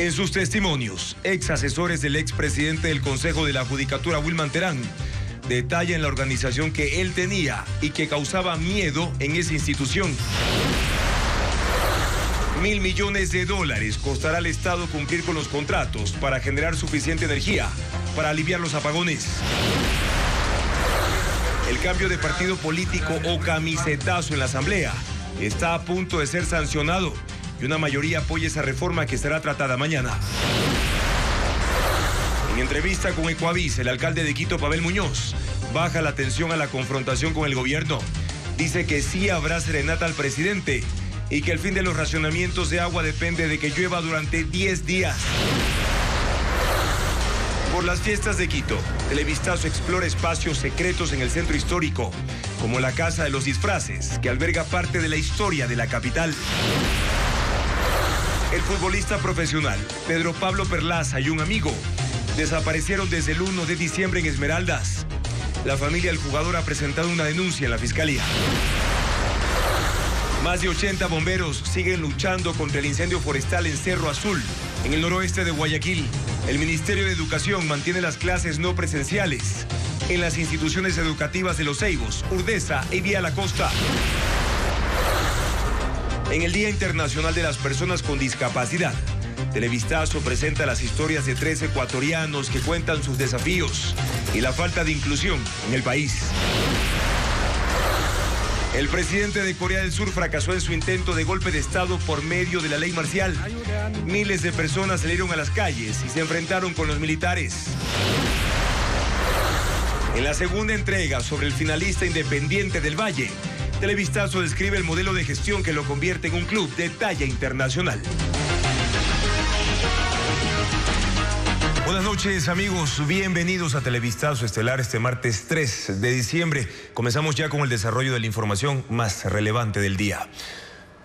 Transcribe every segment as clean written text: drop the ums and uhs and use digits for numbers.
En sus testimonios, ex asesores del expresidente del Consejo de la Judicatura, Wilman Terán, detallan la organización que él tenía y que causaba miedo en esa institución. $1.000 millones costará al Estado cumplir con los contratos para generar suficiente energía para aliviar los apagones. El cambio de partido político o camisetazo en la Asamblea está a punto de ser sancionado y una mayoría apoya esa reforma que será tratada mañana. En entrevista con Ecuavisa, el alcalde de Quito, Pavel Muñoz, baja la atención a la confrontación con el gobierno. Dice que sí habrá serenata al presidente y que el fin de los racionamientos de agua depende de que llueva durante 10 días. Por las fiestas de Quito, Televistazo explora espacios secretos en el centro histórico, como la Casa de los Disfraces, que alberga parte de la historia de la capital. El futbolista profesional Pedro Pablo Perlaza y un amigo desaparecieron desde el 1 de diciembre en Esmeraldas. La familia del jugador ha presentado una denuncia en la fiscalía. Más de 80 bomberos siguen luchando contra el incendio forestal en Cerro Azul, en el noroeste de Guayaquil. El Ministerio de Educación mantiene las clases no presenciales en las instituciones educativas de Los Ceibos, Urdesa y Vía La Costa. En el Día Internacional de las Personas con Discapacidad, Televistazo presenta las historias de 3 ecuatorianos que cuentan sus desafíos y la falta de inclusión en el país. El presidente de Corea del Sur fracasó en su intento de golpe de Estado por medio de la ley marcial. Miles de personas salieron a las calles y se enfrentaron con los militares. En la segunda entrega sobre el finalista Independiente del Valle, Televistazo describe el modelo de gestión que lo convierte en un club de talla internacional. Buenas noches, amigos, bienvenidos a Televistazo Estelar este martes 3 de diciembre. Comenzamos ya con el desarrollo de la información más relevante del día.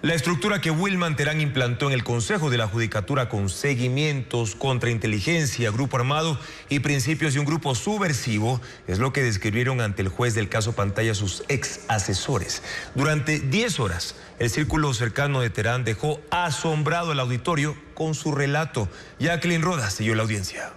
La estructura que Wilman Terán implantó en el Consejo de la Judicatura con seguimientos, contrainteligencia, grupo armado y principios de un grupo subversivo es lo que describieron ante el juez del caso Pantalla sus ex asesores. Durante 10 horas, el círculo cercano de Terán dejó asombrado al auditorio con su relato. Jacqueline Rodas siguió la audiencia.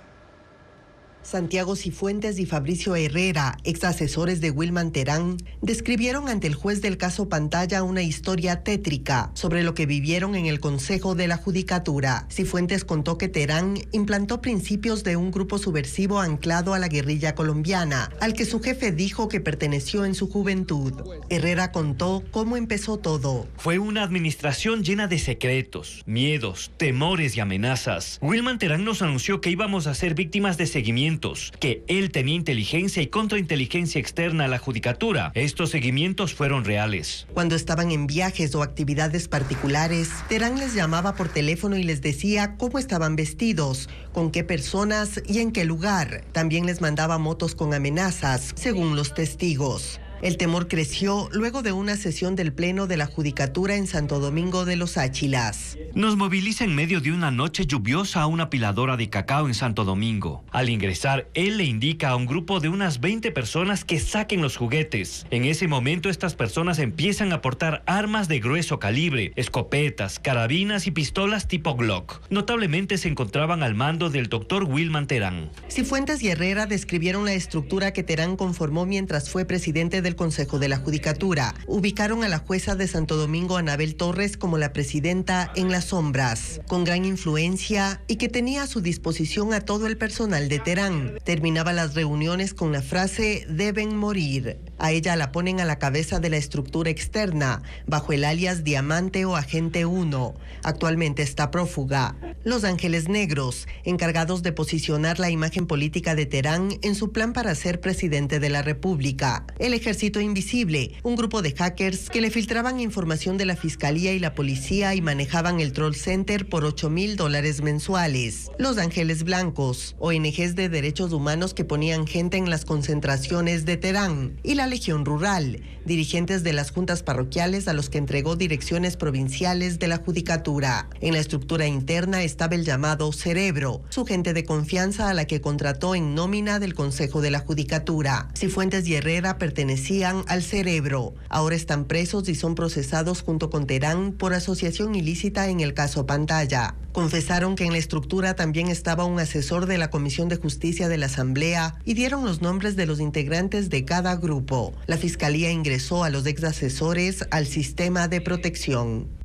Santiago Cifuentes y Fabricio Herrera, ex asesores de Wilman Terán, describieron ante el juez del caso Pantalla una historia tétrica sobre lo que vivieron en el Consejo de la Judicatura. Cifuentes contó que Terán implantó principios de un grupo subversivo anclado a la guerrilla colombiana, al que su jefe dijo que perteneció en su juventud. Herrera contó cómo empezó todo. Fue una administración llena de secretos, miedos, temores y amenazas. Wilman Terán nos anunció que íbamos a ser víctimas de seguimiento, que él tenía inteligencia y contrainteligencia externa a la judicatura. Estos seguimientos fueron reales. Cuando estaban en viajes o actividades particulares, Terán les llamaba por teléfono y les decía cómo estaban vestidos, con qué personas y en qué lugar. También les mandaba motos con amenazas, según los testigos. El temor creció luego de una sesión del Pleno de la Judicatura en Santo Domingo de los Áchilas. Nos moviliza en medio de una noche lluviosa a una piladora de cacao en Santo Domingo. Al ingresar, él le indica a un grupo de unas 20 personas que saquen los juguetes. En ese momento, estas personas empiezan a portar armas de grueso calibre, escopetas, carabinas y pistolas tipo Glock. Notablemente se encontraban al mando del doctor Wilman Terán. Cifuentes y Herrera describieron la estructura que Terán conformó mientras fue presidente del Consejo de la Judicatura. Ubicaron a la jueza de Santo Domingo, Anabel Torres, como la presidenta en las sombras, con gran influencia y que tenía a su disposición a todo el personal de Terán. Terminaba las reuniones con la frase "deben morir". A ella la ponen a la cabeza de la estructura externa, bajo el alias Diamante o Agente 1. Actualmente está prófuga. Los Ángeles Negros, encargados de posicionar la imagen política de Terán en su plan para ser presidente de la República. El Ejército Invisible, un grupo de hackers que le filtraban información de la Fiscalía y la Policía y manejaban el Troll Center por $8,000 mensuales. Los Ángeles Blancos, ONGs de derechos humanos que ponían gente en las concentraciones de Terán. Y la Legión Rural, dirigentes de las juntas parroquiales a los que entregó direcciones provinciales de la Judicatura. En la estructura interna estaba el llamado Cerebro, su gente de confianza a la que contrató en nómina del Consejo de la Judicatura. Cifuentes y Herrera pertenecían pertenecían al cerebro. Ahora están presos y son procesados junto con Terán por asociación ilícita en el caso Pantalla. Confesaron que en la estructura también estaba un asesor de la Comisión de Justicia de la Asamblea y dieron los nombres de los integrantes de cada grupo. La Fiscalía ingresó a los exasesores al sistema de protección.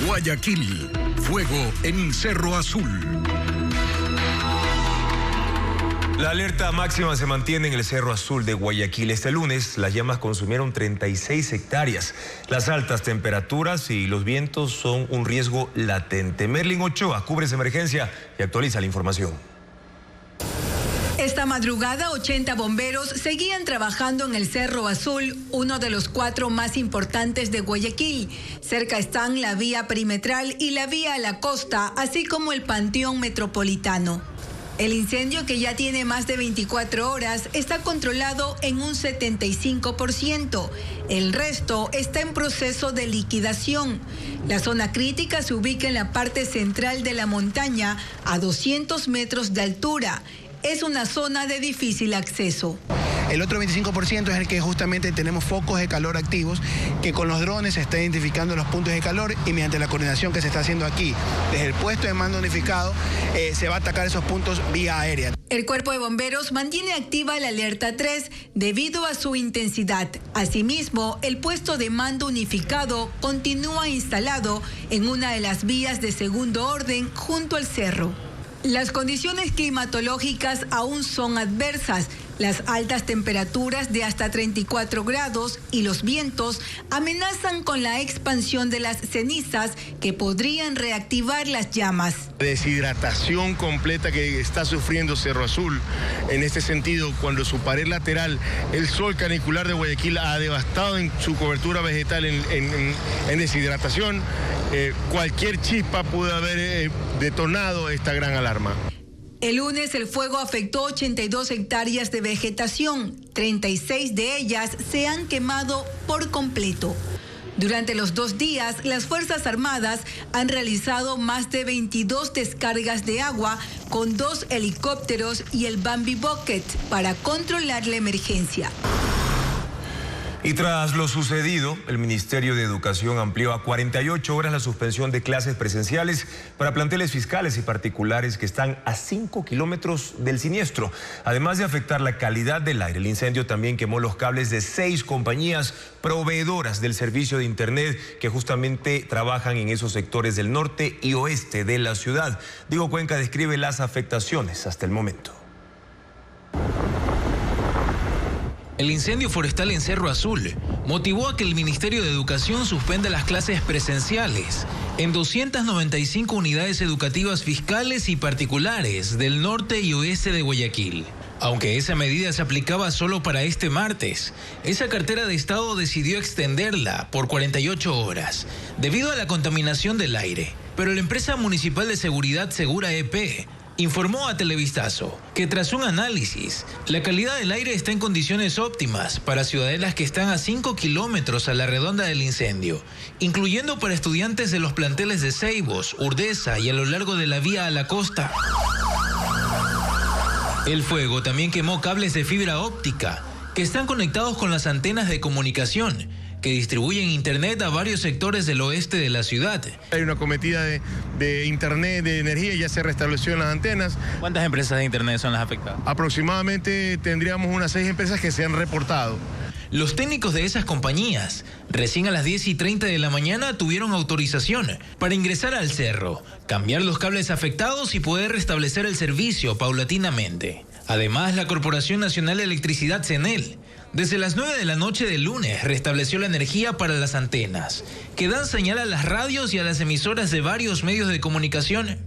Guayaquil, fuego en el Cerro Azul. La alerta máxima se mantiene en el Cerro Azul de Guayaquil. Este lunes las llamas consumieron 36 hectáreas. Las altas temperaturas y los vientos son un riesgo latente. Merlin Ochoa cubre esa emergencia y actualiza la información. Esta madrugada, 80 bomberos seguían trabajando en el Cerro Azul, uno de los 4 más importantes de Guayaquil. Cerca están la vía perimetral y la vía a la costa, así como el Panteón Metropolitano. El incendio, que ya tiene más de 24 horas, está controlado en un 75%. El resto está en proceso de liquidación. La zona crítica se ubica en la parte central de la montaña, a 200 metros de altura. Es una zona de difícil acceso. El otro 25% es el que justamente tenemos focos de calor activos, que con los drones se está identificando los puntos de calor y mediante la coordinación que se está haciendo aquí, desde el puesto de mando unificado, se va a atacar esos puntos vía aérea. El Cuerpo de Bomberos mantiene activa la alerta 3 debido a su intensidad. Asimismo, el puesto de mando unificado continúa instalado en una de las vías de segundo orden junto al cerro. Las condiciones climatológicas aún son adversas. Las altas temperaturas de hasta 34 grados y los vientos amenazan con la expansión de las cenizas que podrían reactivar las llamas. Deshidratación completa que está sufriendo Cerro Azul. En este sentido, cuando su pared lateral, el sol canicular de Guayaquil ha devastado en su cobertura vegetal en deshidratación, cualquier chispa pudo haber detonado esta gran alarma. El lunes el fuego afectó 82 hectáreas de vegetación, 36 de ellas se han quemado por completo. Durante los 2 días, las Fuerzas Armadas han realizado más de 22 descargas de agua con 2 helicópteros y el Bambi Bucket para controlar la emergencia. Y tras lo sucedido, el Ministerio de Educación amplió a 48 horas la suspensión de clases presenciales para planteles fiscales y particulares que están a 5 kilómetros del siniestro. Además de afectar la calidad del aire, el incendio también quemó los cables de 6 compañías proveedoras del servicio de Internet que justamente trabajan en esos sectores del norte y oeste de la ciudad. Diego Cuenca describe las afectaciones hasta el momento. El incendio forestal en Cerro Azul motivó a que el Ministerio de Educación suspenda las clases presenciales en 295 unidades educativas fiscales y particulares del norte y oeste de Guayaquil. Aunque esa medida se aplicaba solo para este martes, esa cartera de Estado decidió extenderla por 48 horas debido a la contaminación del aire. Pero la empresa municipal de seguridad Segura EP informó a Televistazo que tras un análisis, la calidad del aire está en condiciones óptimas para ciudadelas que están a 5 kilómetros a la redonda del incendio, incluyendo para estudiantes de los planteles de Ceibos, Urdesa y a lo largo de la vía a la costa. El fuego también quemó cables de fibra óptica que están conectados con las antenas de comunicación que distribuyen internet a varios sectores del oeste de la ciudad. Hay una cometida de internet, de energía, ya se restableció en las antenas. ¿Cuántas empresas de internet son las afectadas? Aproximadamente tendríamos unas 6 empresas que se han reportado. Los técnicos de esas compañías, recién a las 10:30 de la mañana, tuvieron autorización para ingresar al cerro, cambiar los cables afectados y poder restablecer el servicio paulatinamente. Además, la Corporación Nacional de Electricidad, CENEL, desde las 9 de la noche del lunes restableció la energía para las antenas, que dan señal a las radios y a las emisoras de varios medios de comunicación.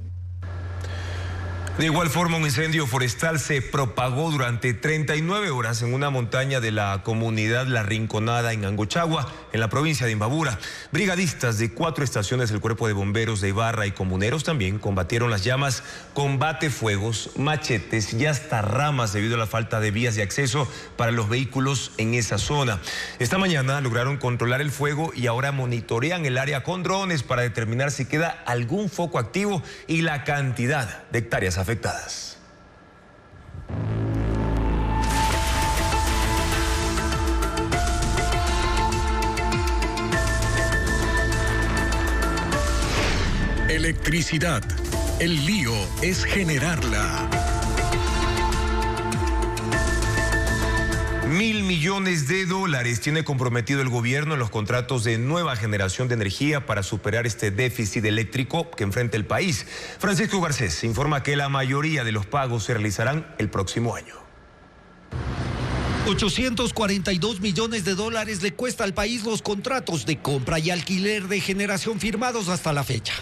De igual forma, un incendio forestal se propagó durante 39 horas en una montaña de la comunidad La Rinconada en Angochagua, en la provincia de Imbabura. Brigadistas de 4 estaciones del Cuerpo de Bomberos de Ibarra y comuneros también combatieron las llamas con batefuegos, machetes y hasta ramas debido a la falta de vías de acceso para los vehículos en esa zona. Esta mañana lograron controlar el fuego y ahora monitorean el área con drones para determinar si queda algún foco activo y la cantidad de hectáreas afectadas. Electricidad. El lío es generarla. $1.000 millones tiene comprometido el gobierno en los contratos de nueva generación de energía para superar este déficit eléctrico que enfrenta el país. Francisco Garcés informa que la mayoría de los pagos se realizarán el próximo año. $842 millones le cuesta al país los contratos de compra y alquiler de generación firmados hasta la fecha.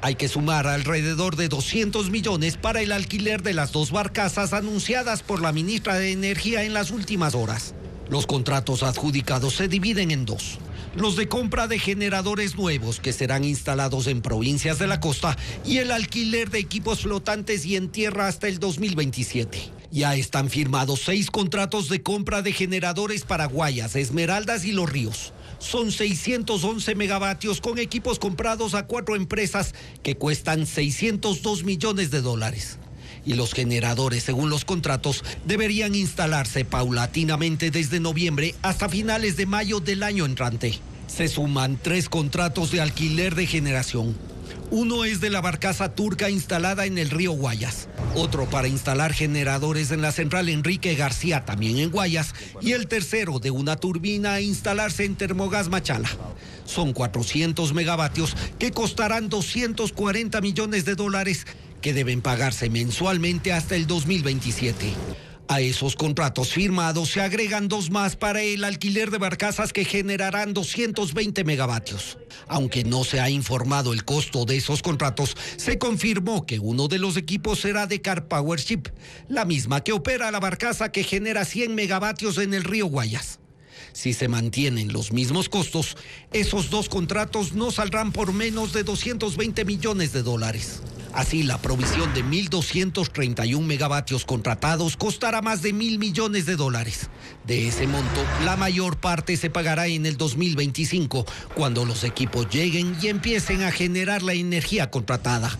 Hay que sumar alrededor de 200 millones para el alquiler de las 2 barcazas anunciadas por la ministra de Energía en las últimas horas. Los contratos adjudicados se dividen en 2. Los de compra de generadores nuevos que serán instalados en provincias de la costa y el alquiler de equipos flotantes y en tierra hasta el 2027. Ya están firmados 6 contratos de compra de generadores para Guayas, Esmeraldas y Los Ríos. Son 611 megavatios con equipos comprados a 4 empresas que cuestan $602 millones. Y los generadores, según los contratos, deberían instalarse paulatinamente desde noviembre hasta finales de mayo del año entrante. Se suman 3 contratos de alquiler de generación. Uno es de la barcaza turca instalada en el río Guayas, otro para instalar generadores en la central Enrique García, también en Guayas, y el tercero de una turbina a instalarse en Termogas Machala. Son 400 megavatios que costarán $240 millones que deben pagarse mensualmente hasta el 2027. A esos contratos firmados se agregan 2 más para el alquiler de barcazas que generarán 220 megavatios. Aunque no se ha informado el costo de esos contratos, se confirmó que uno de los equipos será de Car Power Ship, la misma que opera la barcaza que genera 100 megavatios en el río Guayas. Si se mantienen los mismos costos, esos 2 contratos no saldrán por menos de $220 millones. Así, la provisión de 1.231 megavatios contratados costará más de $1.000 millones. De ese monto, la mayor parte se pagará en el 2025, cuando los equipos lleguen y empiecen a generar la energía contratada.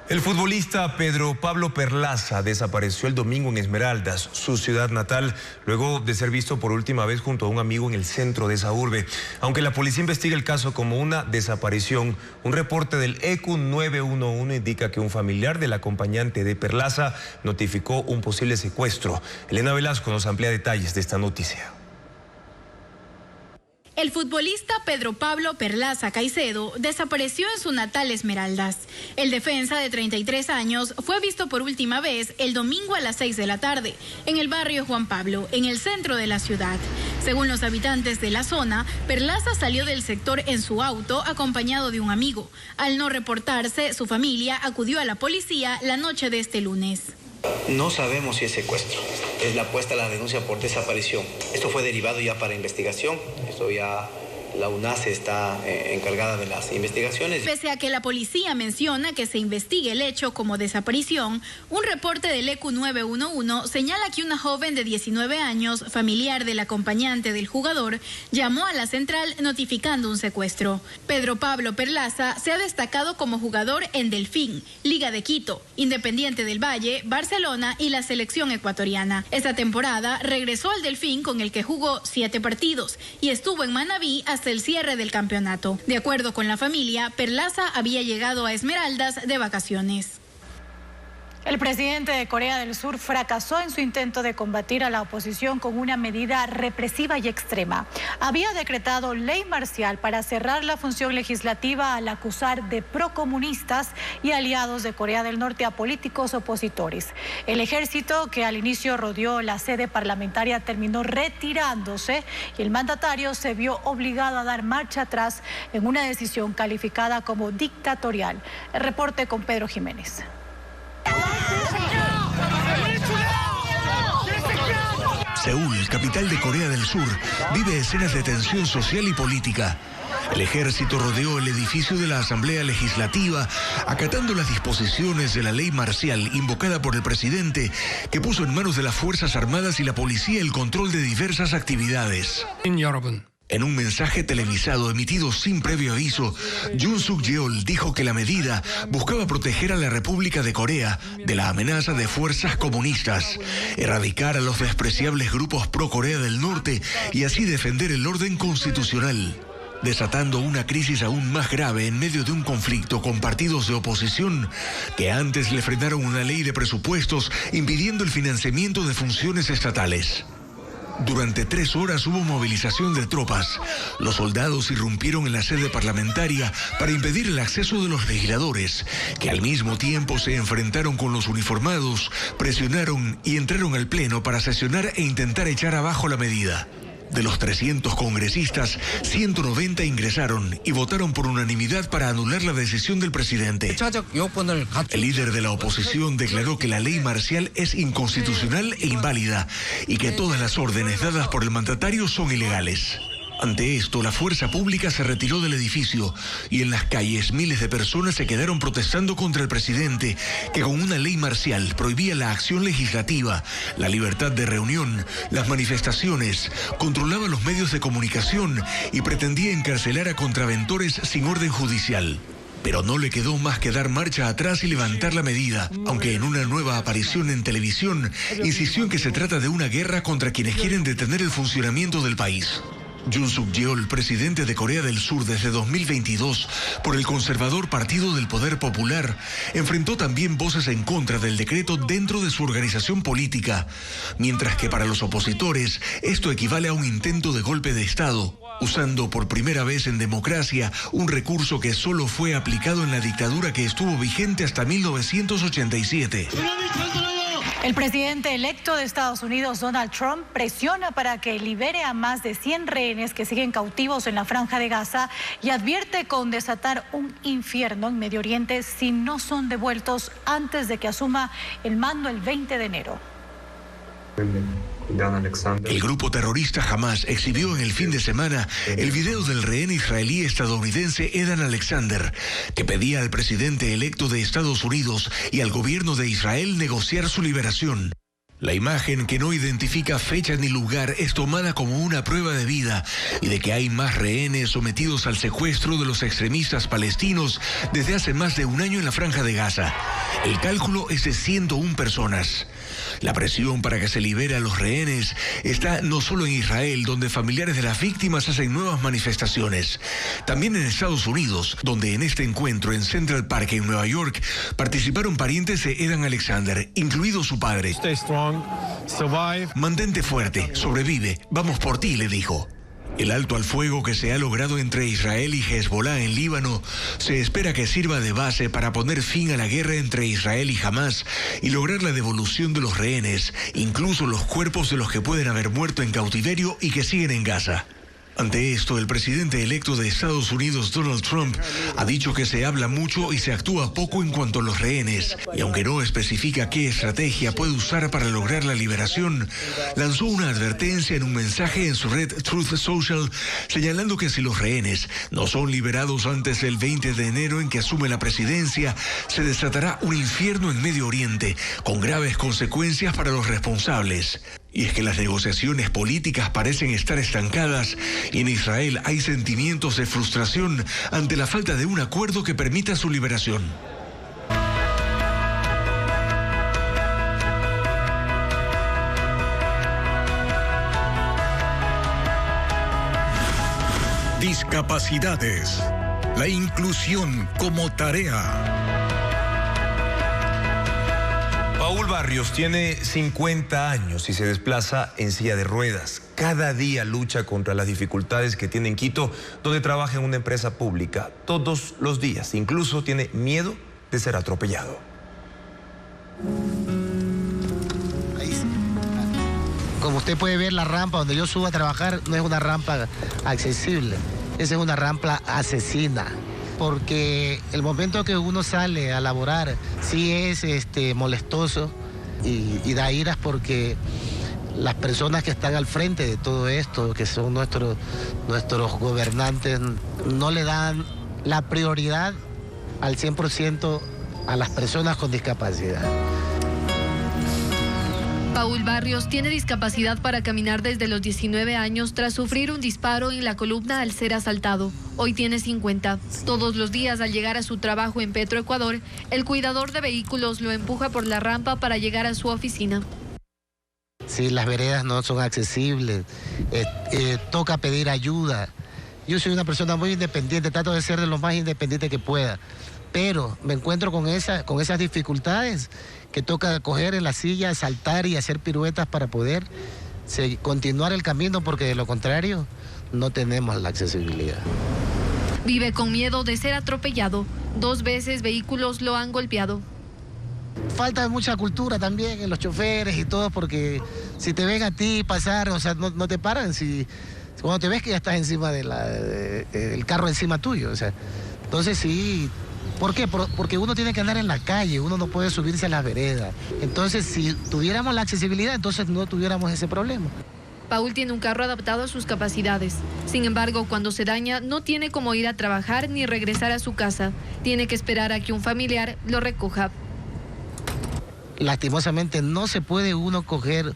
El futbolista Pedro Pablo Perlaza desapareció el domingo en Esmeraldas, su ciudad natal, luego de ser visto por última vez junto a un amigo en el centro de esa urbe. Aunque la policía investiga el caso como una desaparición, un reporte del ECU 911 indica que un familiar del acompañante de Perlaza notificó un posible secuestro. Elena Velasco nos amplía detalles de esta noticia. El futbolista Pedro Pablo Perlaza Caicedo desapareció en su natal Esmeraldas. El defensa de 33 años fue visto por última vez el domingo a las 6 de la tarde en el barrio Juan Pablo, en el centro de la ciudad. Según los habitantes de la zona, Perlaza salió del sector en su auto acompañado de un amigo. Al no reportarse, su familia acudió a la policía la noche de este lunes. No sabemos si es secuestro, es la puesta la denuncia por desaparición. Esto fue derivado ya para investigación, esto ya la UNACE está encargada de las investigaciones. Pese a que la policía menciona que se investigue el hecho como desaparición, un reporte del ECU 911 señala que una joven de 19 años, familiar del acompañante del jugador, llamó a la central notificando un secuestro. Pedro Pablo Perlaza se ha destacado como jugador en Delfín, Liga de Quito, Independiente del Valle, Barcelona y la selección ecuatoriana. Esta temporada regresó al Delfín, con el que jugó 7 partidos y estuvo en Manabí hasta el cierre del campeonato. De acuerdo con la familia, Perlaza había llegado a Esmeraldas de vacaciones. El presidente de Corea del Sur fracasó en su intento de combatir a la oposición con una medida represiva y extrema. Había decretado ley marcial para cerrar la función legislativa al acusar de procomunistas y aliados de Corea del Norte a políticos opositores. El ejército, que al inicio rodeó la sede parlamentaria, terminó retirándose y el mandatario se vio obligado a dar marcha atrás en una decisión calificada como dictatorial. El reporte con Pedro Jiménez. Seúl, capital de Corea del Sur, vive escenas de tensión social y política. El ejército rodeó el edificio de la Asamblea Legislativa, acatando las disposiciones de la ley marcial invocada por el presidente, que puso en manos de las Fuerzas Armadas y la policía el control de diversas actividades. En un mensaje televisado emitido sin previo aviso, Yoon Suk-yeol dijo que la medida buscaba proteger a la República de Corea de la amenaza de fuerzas comunistas, erradicar a los despreciables grupos pro-Corea del Norte y así defender el orden constitucional, desatando una crisis aún más grave en medio de un conflicto con partidos de oposición que antes le frenaron una ley de presupuestos impidiendo el financiamiento de funciones estatales. Durante 3 horas hubo movilización de tropas. Los soldados irrumpieron en la sede parlamentaria para impedir el acceso de los legisladores, que al mismo tiempo se enfrentaron con los uniformados, presionaron y entraron al pleno para sesionar e intentar echar abajo la medida. De los 300 congresistas, 190 ingresaron y votaron por unanimidad para anular la decisión del presidente. El líder de la oposición declaró que la ley marcial es inconstitucional e inválida y que todas las órdenes dadas por el mandatario son ilegales. Ante esto, la fuerza pública se retiró del edificio y en las calles miles de personas se quedaron protestando contra el presidente, que con una ley marcial prohibía la acción legislativa, la libertad de reunión, las manifestaciones, controlaba los medios de comunicación y pretendía encarcelar a contraventores sin orden judicial. Pero no le quedó más que dar marcha atrás y levantar la medida, aunque en una nueva aparición en televisión insistió en que se trata de una guerra contra quienes quieren detener el funcionamiento del país. Yoon Suk-yeol, presidente de Corea del Sur desde 2022 por el conservador Partido del Poder Popular, enfrentó también voces en contra del decreto dentro de su organización política, mientras que para los opositores esto equivale a un intento de golpe de Estado, usando por primera vez en democracia un recurso que solo fue aplicado en la dictadura que estuvo vigente hasta 1987. El presidente electo de Estados Unidos, Donald Trump, presiona para que libere a más de 100 rehenes que siguen cautivos en la Franja de Gaza y advierte con desatar un infierno en Medio Oriente si no son devueltos antes de que asuma el mando el 20 de enero. El grupo terrorista Hamas exhibió en el fin de semana el video del rehén israelí estadounidense Edan Alexander, que pedía al presidente electo de Estados Unidos y al gobierno de Israel negociar su liberación. La imagen, que no identifica fecha ni lugar, es tomada como una prueba de vida y de que hay más rehenes sometidos al secuestro de los extremistas palestinos desde hace más de un año en la Franja de Gaza. El cálculo es de 101 personas. La presión para que se libere a los rehenes está no solo en Israel, donde familiares de las víctimas hacen nuevas manifestaciones, también en Estados Unidos, donde en este encuentro en Central Park en Nueva York participaron parientes de Edan Alexander, incluido su padre. Stay strong, survive. Mantente fuerte, sobrevive, vamos por ti, le dijo. El alto al fuego que se ha logrado entre Israel y Hezbollah en Líbano se espera que sirva de base para poner fin a la guerra entre Israel y Hamas y lograr la devolución de los rehenes, incluso los cuerpos de los que pueden haber muerto en cautiverio y que siguen en Gaza. Ante esto, el presidente electo de Estados Unidos, Donald Trump, ha dicho que se habla mucho y se actúa poco en cuanto a los rehenes, y aunque no especifica qué estrategia puede usar para lograr la liberación, lanzó una advertencia en un mensaje en su red Truth Social, señalando que si los rehenes no son liberados antes del 20 de enero en que asume la presidencia, se desatará un infierno en Medio Oriente, con graves consecuencias para los responsables. Y es que las negociaciones políticas parecen estar estancadas y en Israel hay sentimientos de frustración ante la falta de un acuerdo que permita su liberación. Discapacidades. La inclusión como tarea. Paul Barrios tiene 50 años y se desplaza en silla de ruedas. Cada día lucha contra las dificultades que tiene en Quito, donde trabaja en una empresa pública. Todos los días. Incluso tiene miedo de ser atropellado. Como usted puede ver, la rampa donde yo subo a trabajar no es una rampa accesible. Esa es una rampa asesina. Porque el momento que uno sale a laborar sí es molestoso y da iras porque las personas que están al frente de todo esto, que son nuestros gobernantes, no le dan la prioridad al 100% a las personas con discapacidad. Paul Barrios tiene discapacidad para caminar desde los 19 años tras sufrir un disparo en la columna al ser asaltado. Hoy tiene 50. Todos los días al llegar a su trabajo en Petroecuador, el cuidador de vehículos lo empuja por la rampa para llegar a su oficina. Sí, las veredas no son accesibles, toca pedir ayuda. Yo soy una persona muy independiente, trato de ser de lo más independiente que pueda, pero me encuentro con esas dificultades que toca coger en la silla, saltar y hacer piruetas para poder continuar el camino, porque de lo contrario no tenemos la accesibilidad. Vive con miedo de ser atropellado. 2 veces vehículos lo han golpeado. Falta mucha cultura también en los choferes y todo, porque si te ven a ti pasar, o sea, no te paran. Cuando te ves que ya estás encima del carro encima tuyo, o sea, entonces sí. ¿Por qué? Porque uno tiene que andar en la calle, uno no puede subirse a las veredas. Entonces, si tuviéramos la accesibilidad, entonces no tuviéramos ese problema. Paul tiene un carro adaptado a sus capacidades. Sin embargo, cuando se daña, no tiene cómo ir a trabajar ni regresar a su casa. Tiene que esperar a que un familiar lo recoja. Lastimosamente no se puede uno coger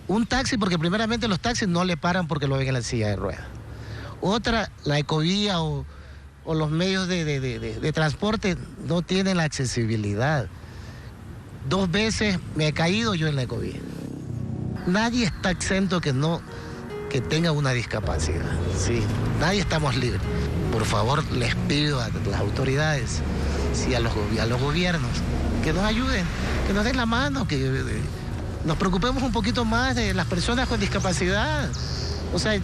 un taxi, porque primeramente los taxis no le paran porque lo ven en la silla de ruedas. Otra, la ecovía o los medios de transporte no tienen la accesibilidad. 2 veces me he caído yo en la ecovía. Nadie está exento que tenga una discapacidad. Sí, nadie estamos libres. Por favor, les pido a las autoridades, sí, a los gobiernos, que nos ayuden, que nos den la mano, que nos preocupemos un poquito más de las personas con discapacidad. O sea,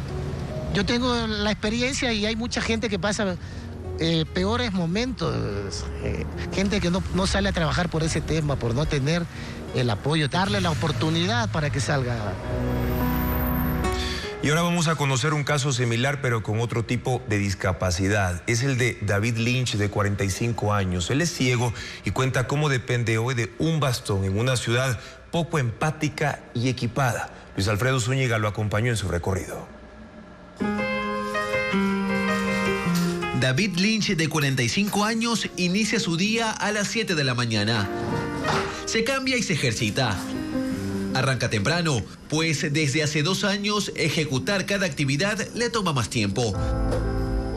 yo tengo la experiencia y hay mucha gente que pasa peores momentos, gente que no sale a trabajar por ese tema, por no tener el apoyo, darle la oportunidad para que salga. Y ahora vamos a conocer un caso similar, pero con otro tipo de discapacidad. Es el de David Lynch, de 45 años. Él es ciego y cuenta cómo depende hoy de un bastón en una ciudad poco empática y equipada. Luis Alfredo Zúñiga lo acompañó en su recorrido. David Lynch, de 45 años, inicia su día a las 7 de la mañana. Se cambia y se ejercita. Arranca temprano, pues desde hace 2 años ejecutar cada actividad le toma más tiempo.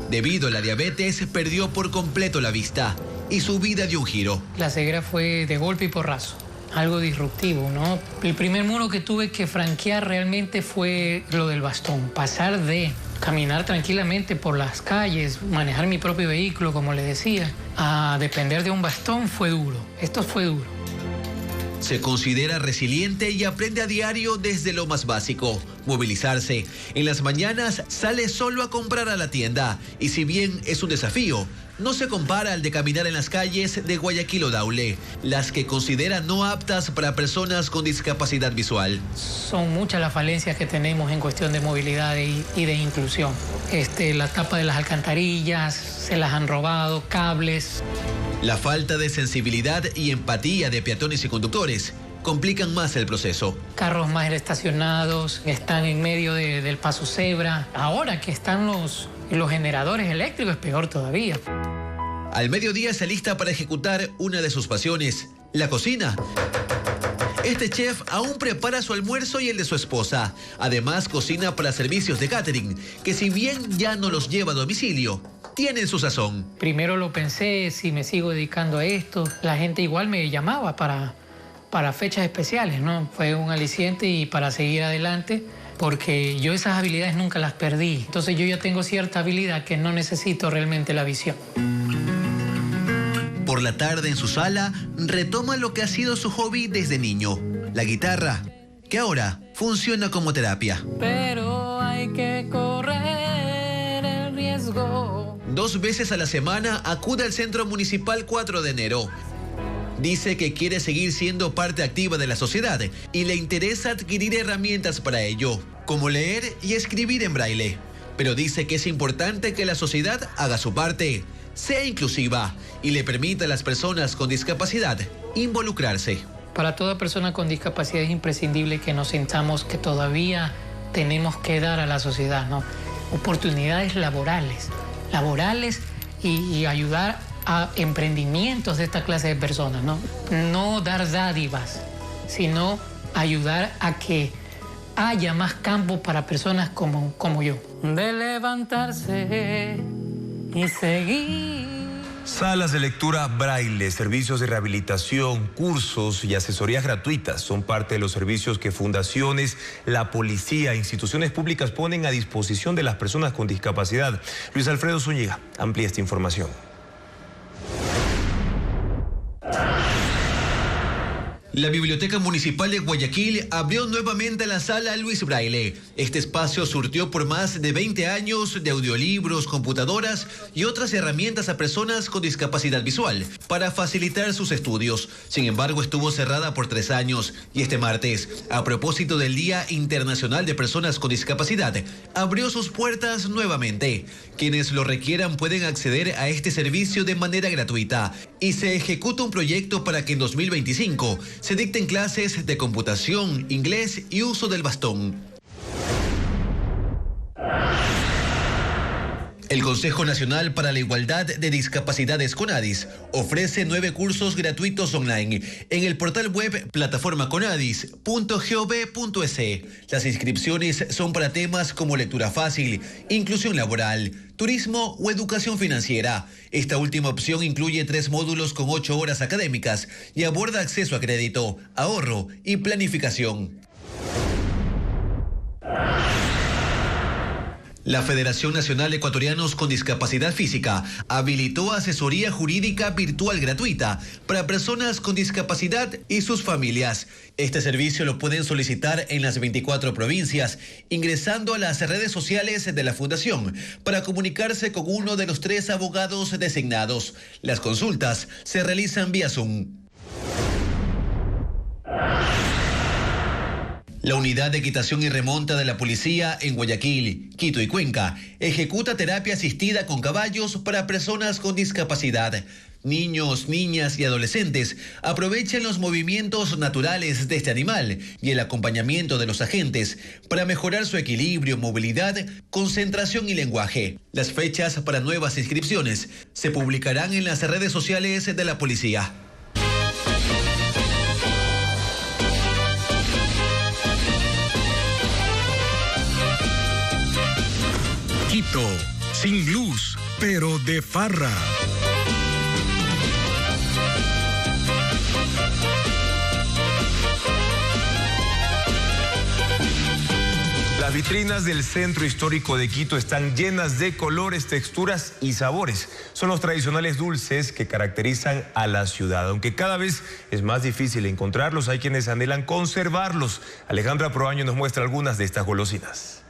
Debido a la diabetes, perdió por completo la vista y su vida dio un giro. La ceguera fue de golpe y porrazo, algo disruptivo, ¿no? El primer muro que tuve que franquear realmente fue lo del bastón, pasar de caminar tranquilamente por las calles, manejar mi propio vehículo, como les decía, a depender de un bastón fue duro. Esto fue duro. Se considera resiliente y aprende a diario desde lo más básico, movilizarse. En las mañanas sale solo a comprar a la tienda y si bien es un desafío, no se compara al de caminar en las calles de Guayaquil o Daule, las que considera no aptas para personas con discapacidad visual. Son muchas las falencias que tenemos en cuestión de movilidad y de inclusión. La tapa de las alcantarillas, se las han robado, cables. La falta de sensibilidad y empatía de peatones y conductores complican más el proceso. Carros mal estacionados, están en medio del paso cebra. Ahora que están los generadores eléctricos es peor todavía. Al mediodía se alista para ejecutar una de sus pasiones, la cocina. Este chef aún prepara su almuerzo y el de su esposa. Además, cocina para servicios de catering, que si bien ya no los lleva a domicilio, tienen su sazón. Primero lo pensé, si me sigo dedicando a esto, la gente igual me llamaba para fechas especiales, ¿no? Fue un aliciente y para seguir adelante, porque yo esas habilidades nunca las perdí. Entonces yo ya tengo cierta habilidad que no necesito realmente la visión. Por la tarde en su sala, retoma lo que ha sido su hobby desde niño, la guitarra, que ahora funciona como terapia. Pero hay que correr el riesgo. 2 veces a la semana acude al Centro Municipal 4 de enero. Dice que quiere seguir siendo parte activa de la sociedad y le interesa adquirir herramientas para ello, como leer y escribir en braille. Pero dice que es importante que la sociedad haga su parte, sea inclusiva y le permita a las personas con discapacidad involucrarse. Para toda persona con discapacidad es imprescindible que nos sintamos que todavía tenemos que dar a la sociedad, ¿no? Oportunidades laborales y ayudar a emprendimientos de esta clase de personas, ¿no? No dar dádivas, sino ayudar a que haya más campo para personas como yo. De levantarse y seguir. Salas de lectura braille, servicios de rehabilitación, cursos y asesorías gratuitas son parte de los servicios que fundaciones, la policía e instituciones públicas ponen a disposición de las personas con discapacidad. Luis Alfredo Zúñiga amplía esta información. La Biblioteca Municipal de Guayaquil abrió nuevamente la sala Luis Braille. Este espacio surtió por más de 20 años de audiolibros, computadoras y otras herramientas a personas con discapacidad visual para facilitar sus estudios. Sin embargo, estuvo cerrada por 3 años y este martes, a propósito del Día Internacional de Personas con Discapacidad, abrió sus puertas nuevamente. Quienes lo requieran pueden acceder a este servicio de manera gratuita y se ejecuta un proyecto para que en 2025 se dicten clases de computación, inglés y uso del bastón. El Consejo Nacional para la Igualdad de Discapacidades CONADIS ofrece 9 cursos gratuitos online en el portal web plataformaconadis.gov.es. Las inscripciones son para temas como lectura fácil, inclusión laboral, turismo o educación financiera. Esta última opción incluye 3 módulos con 8 horas académicas y aborda acceso a crédito, ahorro y planificación. La Federación Nacional de Ecuatorianos con Discapacidad Física habilitó asesoría jurídica virtual gratuita para personas con discapacidad y sus familias. Este servicio lo pueden solicitar en las 24 provincias, ingresando a las redes sociales de la Fundación para comunicarse con uno de los 3 abogados designados. Las consultas se realizan vía Zoom. La Unidad de Equitación y Remonta de la Policía en Guayaquil, Quito y Cuenca ejecuta terapia asistida con caballos para personas con discapacidad. Niños, niñas y adolescentes aprovechan los movimientos naturales de este animal y el acompañamiento de los agentes para mejorar su equilibrio, movilidad, concentración y lenguaje. Las fechas para nuevas inscripciones se publicarán en las redes sociales de la policía. Quito, sin luz, pero de farra. Las vitrinas del Centro Histórico de Quito están llenas de colores, texturas y sabores. Son los tradicionales dulces que caracterizan a la ciudad. Aunque cada vez es más difícil encontrarlos, hay quienes anhelan conservarlos. Alejandra Proaño nos muestra algunas de estas golosinas.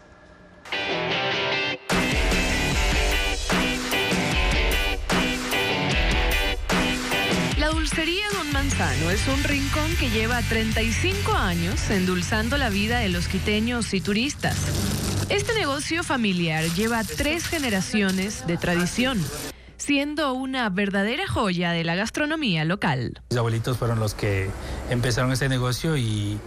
La dulcería Don Manzano es un rincón que lleva 35 años endulzando la vida de los quiteños y turistas. Este negocio familiar lleva 3 generaciones de tradición, siendo una verdadera joya de la gastronomía local. Mis abuelitos fueron los que empezaron este negocio y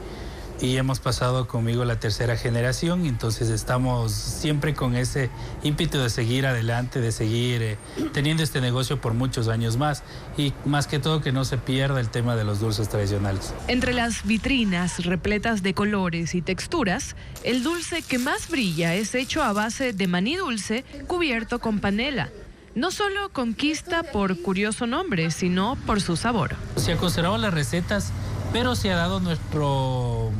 hemos pasado conmigo la 3ª generación, entonces estamos siempre con ese ímpetu de seguir adelante, de seguir teniendo este negocio por muchos años más y más que todo que no se pierda el tema de los dulces tradicionales. Entre las vitrinas repletas de colores y texturas, el dulce que más brilla es hecho a base de maní dulce cubierto con panela. No solo conquista por curioso nombre, sino por su sabor. Se ha conservado las recetas, pero se ha dado nuestro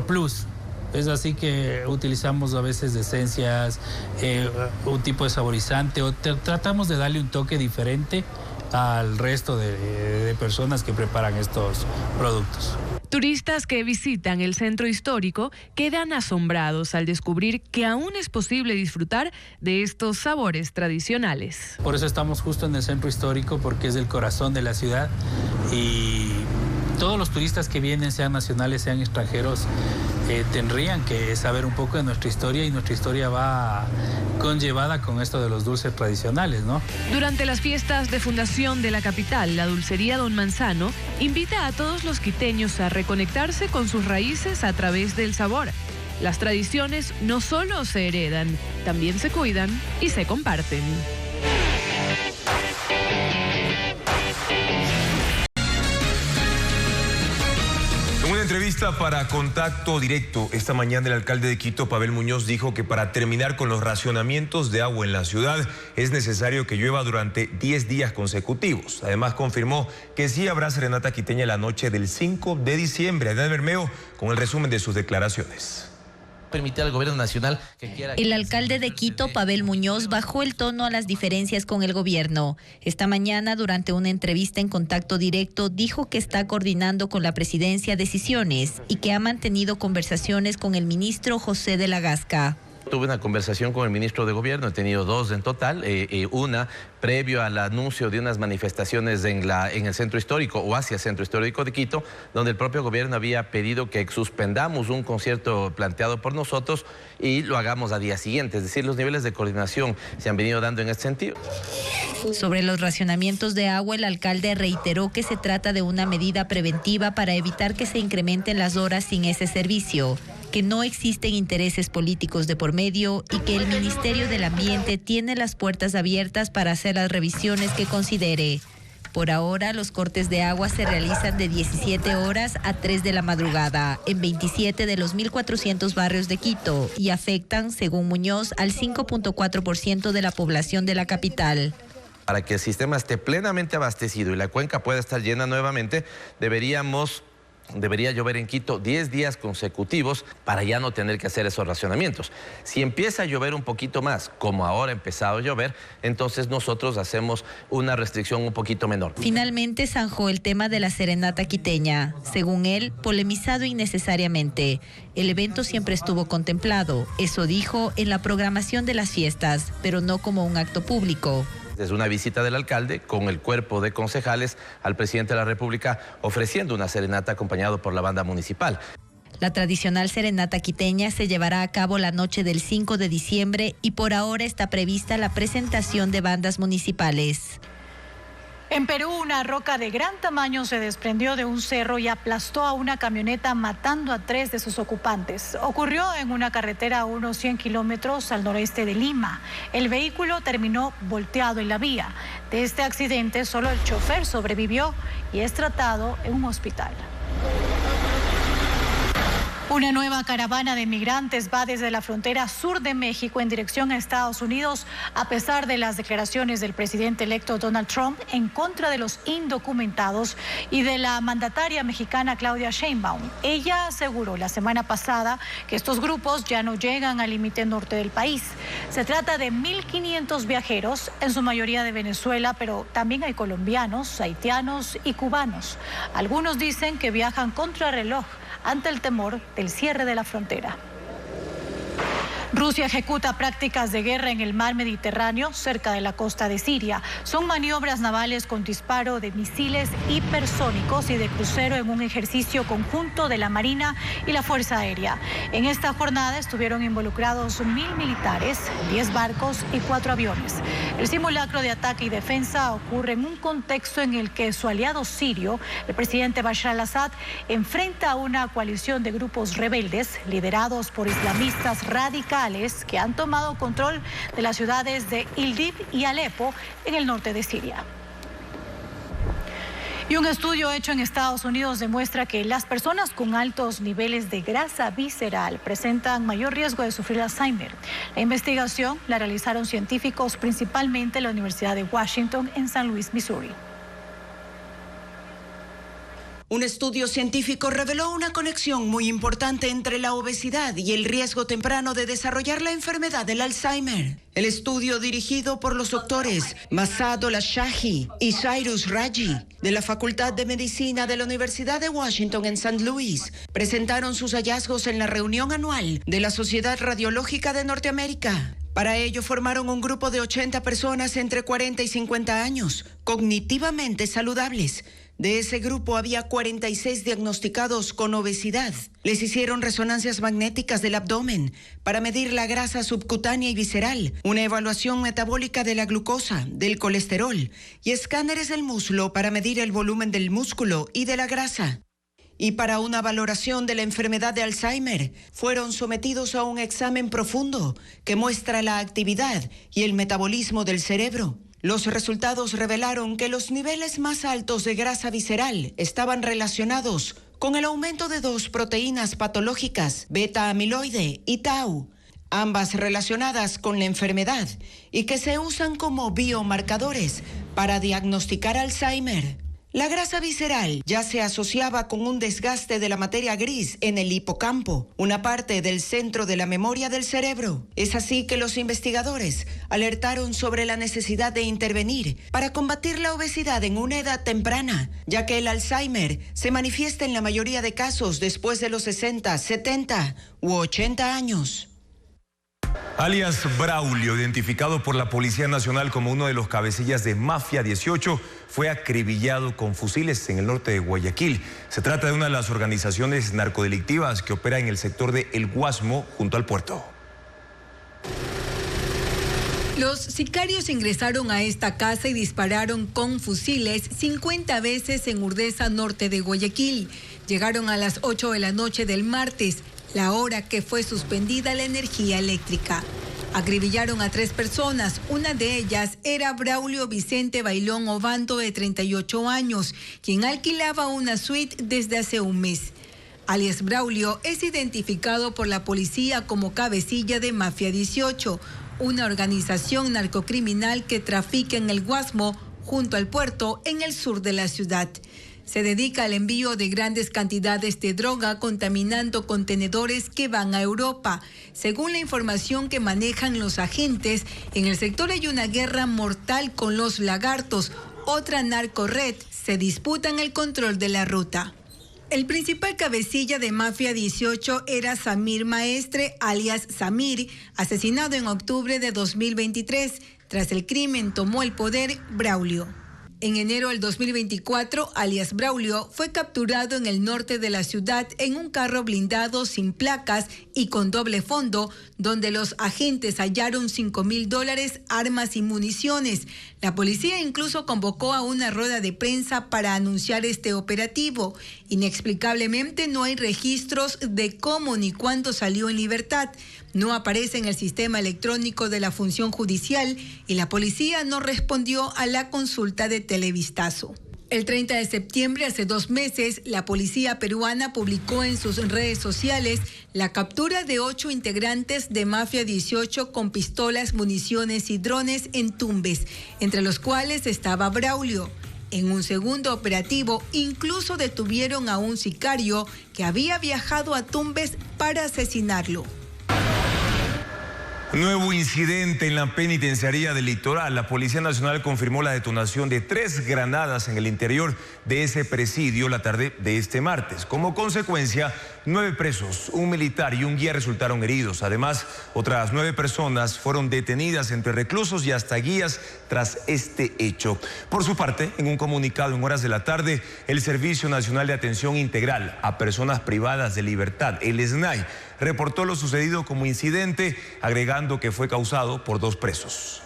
plus. Es así que utilizamos a veces esencias, un tipo de saborizante, o tratamos de darle un toque diferente al resto de personas que preparan estos productos. Turistas que visitan el centro histórico quedan asombrados al descubrir que aún es posible disfrutar de estos sabores tradicionales. Por eso estamos justo en el centro histórico, porque es el corazón de la ciudad y todos los turistas que vienen, sean nacionales, sean extranjeros, tendrían que saber un poco de nuestra historia, y nuestra historia va conllevada con esto de los dulces tradicionales, ¿no? Durante las fiestas de fundación de la capital, la dulcería Don Manzano invita a todos los quiteños a reconectarse con sus raíces a través del sabor. Las tradiciones no solo se heredan, también se cuidan y se comparten. En una entrevista para Contacto Directo, esta mañana el alcalde de Quito, Pavel Muñoz, dijo que para terminar con los racionamientos de agua en la ciudad es necesario que llueva durante 10 días consecutivos. Además confirmó que sí habrá serenata quiteña la noche del 5 de diciembre. Adán Bermeo con el resumen de sus declaraciones. Permitir al gobierno nacional que quiera... El alcalde de Quito, Pavel Muñoz, bajó el tono a las diferencias con el gobierno. Esta mañana, durante una entrevista en Contacto Directo, dijo que está coordinando con la presidencia decisiones y que ha mantenido conversaciones con el ministro José de la Gasca. Tuve una conversación con el ministro de Gobierno, he tenido 2 en total, una previo al anuncio de unas manifestaciones en el centro histórico o hacia el centro histórico de Quito, donde el propio gobierno había pedido que suspendamos un concierto planteado por nosotros y lo hagamos a día siguiente. Es decir, los niveles de coordinación se han venido dando en este sentido. Sobre los racionamientos de agua, el alcalde reiteró que se trata de una medida preventiva para evitar que se incrementen las horas sin ese servicio, que no existen intereses políticos de por medio y que el Ministerio del Ambiente tiene las puertas abiertas para hacer las revisiones que considere. Por ahora, los cortes de agua se realizan de 17 horas a 3 de la madrugada en 27 de los 1.400 barrios de Quito y afectan, según Muñoz, al 5.4% de la población de la capital. Para que el sistema esté plenamente abastecido y la cuenca pueda estar llena nuevamente, debería llover en Quito 10 días consecutivos para ya no tener que hacer esos racionamientos. Si empieza a llover un poquito más, como ahora ha empezado a llover, entonces nosotros hacemos una restricción un poquito menor. Finalmente zanjó el tema de la serenata quiteña. Según él, polemizado innecesariamente. El evento siempre estuvo contemplado, eso dijo, en la programación de las fiestas, pero no como un acto público. Es una visita del alcalde con el cuerpo de concejales al presidente de la República ofreciendo una serenata acompañado por la banda municipal. La tradicional serenata quiteña se llevará a cabo la noche del 5 de diciembre y por ahora está prevista la presentación de bandas municipales. En Perú, una roca de gran tamaño se desprendió de un cerro y aplastó a una camioneta, matando a 3 de sus ocupantes. Ocurrió en una carretera a unos 100 kilómetros al noreste de Lima. El vehículo terminó volteado en la vía. De este accidente, solo el chofer sobrevivió y es tratado en un hospital. Una nueva caravana de migrantes va desde la frontera sur de México en dirección a Estados Unidos, a pesar de las declaraciones del presidente electo Donald Trump en contra de los indocumentados y de la mandataria mexicana Claudia Sheinbaum. Ella aseguró la semana pasada que estos grupos ya no llegan al límite norte del país. Se trata de 1.500 viajeros, en su mayoría de Venezuela, pero también hay colombianos, haitianos y cubanos. Algunos dicen que viajan contrarreloj ante el temor del cierre de la frontera. Rusia ejecuta prácticas de guerra en el mar Mediterráneo, cerca de la costa de Siria. Son maniobras navales con disparo de misiles hipersónicos y de crucero en un ejercicio conjunto de la Marina y la Fuerza Aérea. En esta jornada estuvieron involucrados 1.000 militares, 10 barcos y 4 aviones. El simulacro de ataque y defensa ocurre en un contexto en el que su aliado sirio, el presidente Bashar al-Assad, enfrenta a una coalición de grupos rebeldes liderados por islamistas radicales que han tomado control de las ciudades de Idlib y Alepo en el norte de Siria. Y un estudio hecho en Estados Unidos demuestra que las personas con altos niveles de grasa visceral presentan mayor riesgo de sufrir Alzheimer. La investigación la realizaron científicos principalmente en la Universidad de Washington en San Luis, Missouri. Un estudio científico reveló una conexión muy importante entre la obesidad y el riesgo temprano de desarrollar la enfermedad del Alzheimer. El estudio, dirigido por los doctores Masad Olashahi y Cyrus Raji de la Facultad de Medicina de la Universidad de Washington en St. Louis, presentaron sus hallazgos en la reunión anual de la Sociedad Radiológica de Norteamérica. Para ello formaron un grupo de 80 personas entre 40 y 50 años, cognitivamente saludables. De ese grupo había 46 diagnosticados con obesidad. Les hicieron resonancias magnéticas del abdomen para medir la grasa subcutánea y visceral, una evaluación metabólica de la glucosa, del colesterol y escáneres del muslo para medir el volumen del músculo y de la grasa. Y para una valoración de la enfermedad de Alzheimer, fueron sometidos a un examen profundo que muestra la actividad y el metabolismo del cerebro. Los resultados revelaron que los niveles más altos de grasa visceral estaban relacionados con el aumento de dos proteínas patológicas, beta-amiloide y tau, ambas relacionadas con la enfermedad y que se usan como biomarcadores para diagnosticar Alzheimer. La grasa visceral ya se asociaba con un desgaste de la materia gris en el hipocampo, una parte del centro de la memoria del cerebro. Es así que los investigadores alertaron sobre la necesidad de intervenir para combatir la obesidad en una edad temprana, ya que el Alzheimer se manifiesta en la mayoría de casos después de los 60, 70 u 80 años. Alias Braulio, identificado por la Policía Nacional como uno de los cabecillas de Mafia 18, fue acribillado con fusiles en el norte de Guayaquil. Se trata de una de las organizaciones narcodelictivas que opera en el sector de El Guasmo, junto al puerto. Los sicarios ingresaron a esta casa y dispararon con fusiles 50 veces en Urdesa, norte de Guayaquil. Llegaron a las 8 de la noche del martes, la hora que fue suspendida la energía eléctrica. Acribillaron a 3 personas, una de ellas era Braulio Vicente Bailón Obando, de 38 años, quien alquilaba una suite desde hace un mes. Alias Braulio es identificado por la policía como cabecilla de Mafia 18, una organización narcocriminal que trafica en el Guasmo, junto al puerto, en el sur de la ciudad. Se dedica al envío de grandes cantidades de droga, contaminando contenedores que van a Europa. Según la información que manejan los agentes, en el sector hay una guerra mortal con los lagartos. Otra narcorred se disputan el control de la ruta. El principal cabecilla de Mafia 18 era Samir Maestre, alias Samir, asesinado en octubre de 2023. Tras el crimen tomó el poder Braulio. En enero del 2024, alias Braulio fue capturado en el norte de la ciudad en un carro blindado sin placas y con doble fondo, donde los agentes hallaron $5,000, armas y municiones. La policía incluso convocó a una rueda de prensa para anunciar este operativo. Inexplicablemente no hay registros de cómo ni cuándo salió en libertad. No aparece en el sistema electrónico de la función judicial y la policía no respondió a la consulta de Televistazo. El 30 de septiembre, hace 2 meses, la policía peruana publicó en sus redes sociales la captura de 8 integrantes de Mafia 18 con pistolas, municiones y drones en Tumbes, entre los cuales estaba Braulio. En un segundo operativo, incluso detuvieron a un sicario que había viajado a Tumbes para asesinarlo. Nuevo incidente en la penitenciaría del Litoral. La Policía Nacional confirmó la detonación de 3 granadas en el interior de ese presidio la tarde de este martes. Como consecuencia, 9 presos, un militar y un guía resultaron heridos. Además, otras 9 personas fueron detenidas, entre reclusos y hasta guías, tras este hecho. Por su parte, en un comunicado en horas de la tarde, el Servicio Nacional de Atención Integral a Personas Privadas de Libertad, el SNAI, reportó lo sucedido como incidente, agregando que fue causado por 2 presos.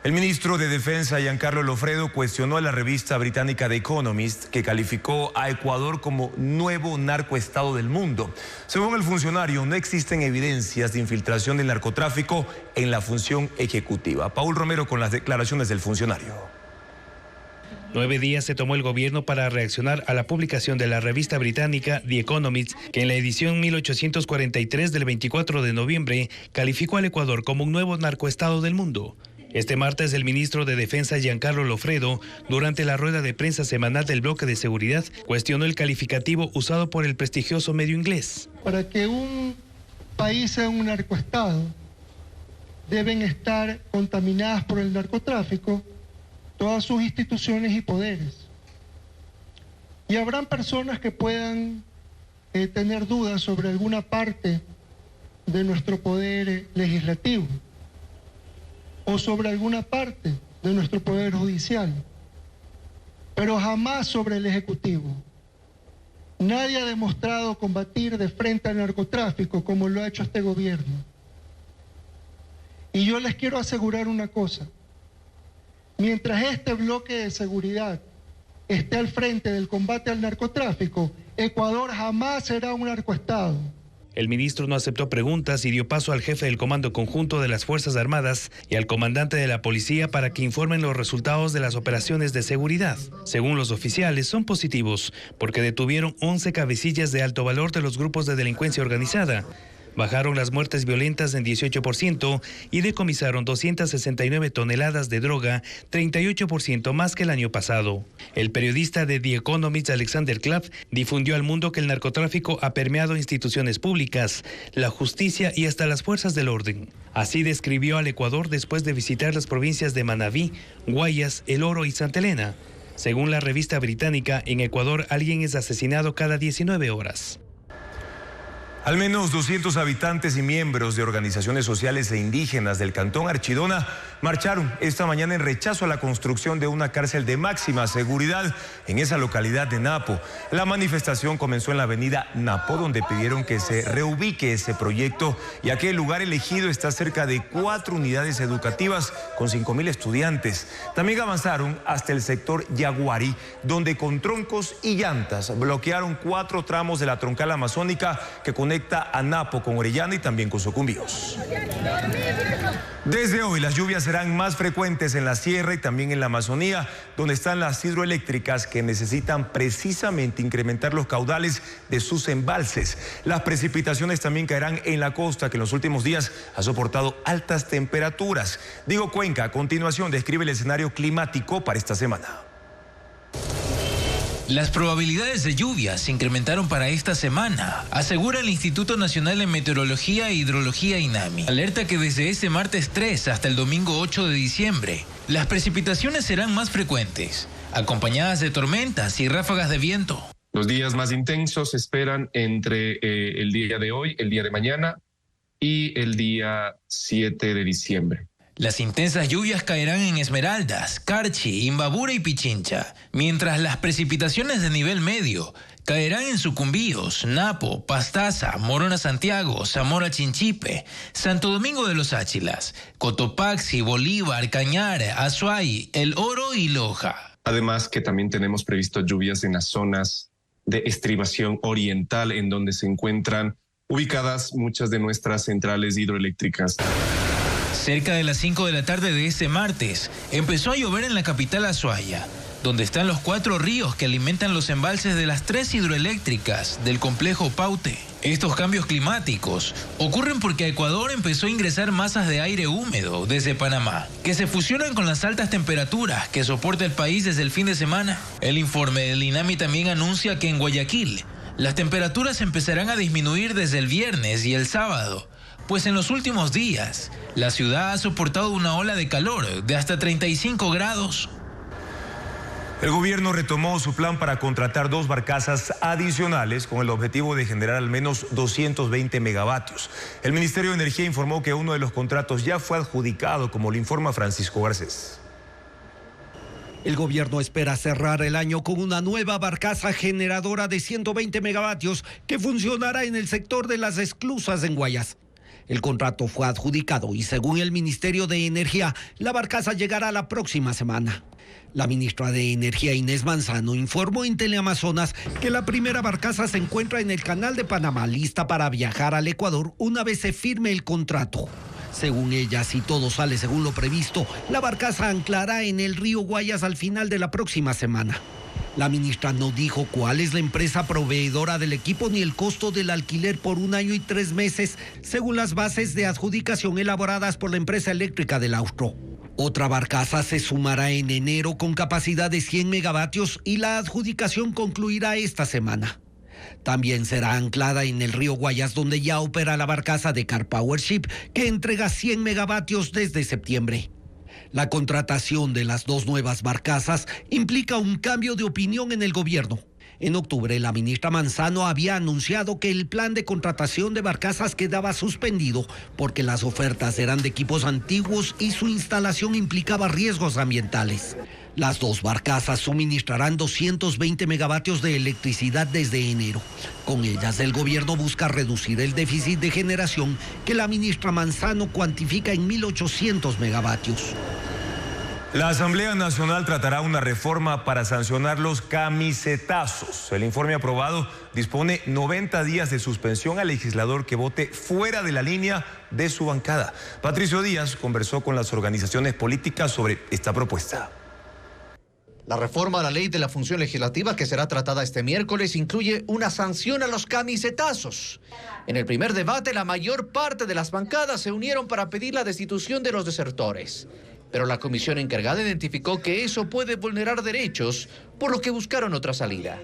El ministro de Defensa, Giancarlo Lofredo, cuestionó a la revista británica The Economist, que calificó a Ecuador como nuevo narcoestado del mundo. Según el funcionario, no existen evidencias de infiltración del narcotráfico en la función ejecutiva. Paul Romero con las declaraciones del funcionario. 9 días se tomó el gobierno para reaccionar a la publicación de la revista británica The Economist, que en la edición 1843 del 24 de noviembre calificó al Ecuador como un nuevo narcoestado del mundo. Este martes, el ministro de Defensa, Giancarlo Lofredo, durante la rueda de prensa semanal del bloque de seguridad, cuestionó el calificativo usado por el prestigioso medio inglés. Para que un país sea un narcoestado, deben estar contaminadas por el narcotráfico todas sus instituciones y poderes. Y habrán personas que puedan tener dudas sobre alguna parte de nuestro poder legislativo o sobre alguna parte de nuestro poder judicial, pero jamás sobre el Ejecutivo. Nadie ha demostrado combatir de frente al narcotráfico como lo ha hecho este gobierno. Y yo les quiero asegurar una cosa: mientras este bloque de seguridad esté al frente del combate al narcotráfico, Ecuador jamás será un narcoestado. El ministro no aceptó preguntas y dio paso al jefe del Comando Conjunto de las Fuerzas Armadas y al comandante de la Policía para que informen los resultados de las operaciones de seguridad. Según los oficiales, son positivos porque detuvieron 11 cabecillas de alto valor de los grupos de delincuencia organizada. Bajaron las muertes violentas en 18% y decomisaron 269 toneladas de droga, 38% más que el año pasado. El periodista de The Economist, Alexander Clapp, difundió al mundo que el narcotráfico ha permeado instituciones públicas, la justicia y hasta las fuerzas del orden. Así describió al Ecuador después de visitar las provincias de Manabí, Guayas, El Oro y Santa Elena. Según la revista británica, en Ecuador alguien es asesinado cada 19 horas. Al menos 200 habitantes y miembros de organizaciones sociales e indígenas del cantón Archidona marcharon esta mañana en rechazo a la construcción de una cárcel de máxima seguridad en esa localidad de Napo. La manifestación comenzó en la avenida Napo, donde pidieron que se reubique ese proyecto, ya que el lugar elegido está cerca de 4 unidades educativas con 5.000 estudiantes. También avanzaron hasta el sector Yaguari, donde con troncos y llantas bloquearon 4 tramos de la troncal amazónica que conecta a Napo con Orellana y también con Sucumbíos. Desde hoy las lluvias serán más frecuentes en la sierra y también en la Amazonía, donde están las hidroeléctricas que necesitan precisamente incrementar los caudales de sus embalses. Las precipitaciones también caerán en la costa, que en los últimos días ha soportado altas temperaturas. Diego Cuenca a continuación describe el escenario climático para esta semana. Las probabilidades de lluvia se incrementaron para esta semana, asegura el Instituto Nacional de Meteorología e Hidrología INAMI. Alerta que desde este martes 3 hasta el domingo 8 de diciembre, las precipitaciones serán más frecuentes, acompañadas de tormentas y ráfagas de viento. Los días más intensos se esperan entre el día de hoy, el día de mañana y el día 7 de diciembre. Las intensas lluvias caerán en Esmeraldas, Carchi, Imbabura y Pichincha, mientras las precipitaciones de nivel medio caerán en Sucumbíos, Napo, Pastaza, Morona Santiago, Zamora Chinchipe, Santo Domingo de los Áchilas, Cotopaxi, Bolívar, Cañar, Azuay, El Oro y Loja. Además que también tenemos previsto lluvias en las zonas de estribación oriental, en donde se encuentran ubicadas muchas de nuestras centrales hidroeléctricas. Cerca de las 5 de la tarde de este martes, empezó a llover en la capital Azuaya, donde están los 4 ríos que alimentan los embalses de las 3 hidroeléctricas del complejo Paute. Estos cambios climáticos ocurren porque a Ecuador empezó a ingresar masas de aire húmedo desde Panamá, que se fusionan con las altas temperaturas que soporta el país desde el fin de semana. El informe del INAMI también anuncia que en Guayaquil las temperaturas empezarán a disminuir desde el viernes y el sábado, pues en los últimos días la ciudad ha soportado una ola de calor de hasta 35 grados. El gobierno retomó su plan para contratar 2 barcazas adicionales con el objetivo de generar al menos 220 megavatios. El Ministerio de Energía informó que uno de los contratos ya fue adjudicado, como lo informa Francisco Garcés. El gobierno espera cerrar el año con una nueva barcaza generadora de 120 megavatios que funcionará en el sector de las esclusas en Guayas. El contrato fue adjudicado y según el Ministerio de Energía, la barcaza llegará la próxima semana. La ministra de Energía, Inés Manzano, informó en Teleamazonas que la primera barcaza se encuentra en el Canal de Panamá, lista para viajar al Ecuador una vez se firme el contrato. Según ella, si todo sale según lo previsto, la barcaza anclará en el río Guayas al final de la próxima semana. La ministra no dijo cuál es la empresa proveedora del equipo ni el costo del alquiler por 1 año y 3 meses, según las bases de adjudicación elaboradas por la empresa eléctrica del Austro. Otra barcaza se sumará en enero con capacidad de 100 megavatios y la adjudicación concluirá esta semana. También será anclada en el río Guayas, donde ya opera la barcaza de Car Power Ship, que entrega 100 megavatios desde septiembre. La contratación de las 2 nuevas barcazas implica un cambio de opinión en el gobierno. En octubre, la ministra Manzano había anunciado que el plan de contratación de barcazas quedaba suspendido porque las ofertas eran de equipos antiguos y su instalación implicaba riesgos ambientales. Las dos barcazas suministrarán 220 megavatios de electricidad desde enero. Con ellas, el gobierno busca reducir el déficit de generación que la ministra Manzano cuantifica en 1.800 megavatios. La Asamblea Nacional tratará una reforma para sancionar los camisetazos. El informe aprobado dispone 90 días de suspensión al legislador que vote fuera de la línea de su bancada. Patricio Díaz conversó con las organizaciones políticas sobre esta propuesta. La reforma a la ley de la función legislativa que será tratada este miércoles incluye una sanción a los camisetazos. En el primer debate, la mayor parte de las bancadas se unieron para pedir la destitución de los desertores. Pero la comisión encargada identificó que eso puede vulnerar derechos, por lo que buscaron otra salida.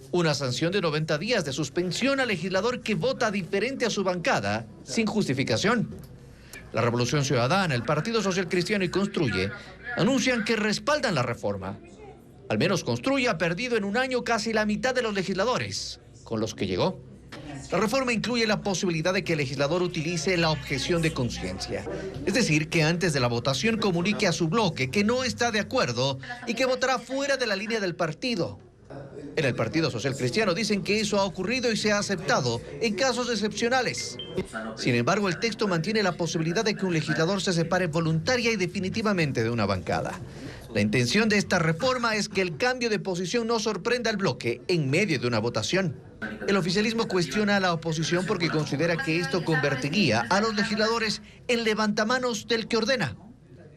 Una sanción de 90 días de suspensión al legislador que vota diferente a su bancada, sin justificación. La Revolución Ciudadana, el Partido Social Cristiano y Construye anuncian que respaldan la reforma. Al menos Construye ha perdido en un año casi la mitad de los legisladores con los que llegó. La reforma incluye la posibilidad de que el legislador utilice la objeción de conciencia. Es decir, que antes de la votación comunique a su bloque que no está de acuerdo y que votará fuera de la línea del partido. En el Partido Social Cristiano dicen que eso ha ocurrido y se ha aceptado en casos excepcionales. Sin embargo, el texto mantiene la posibilidad de que un legislador se separe voluntaria y definitivamente de una bancada. La intención de esta reforma es que el cambio de posición no sorprenda al bloque en medio de una votación. El oficialismo cuestiona a la oposición porque considera que esto convertiría a los legisladores en levantamanos del que ordena.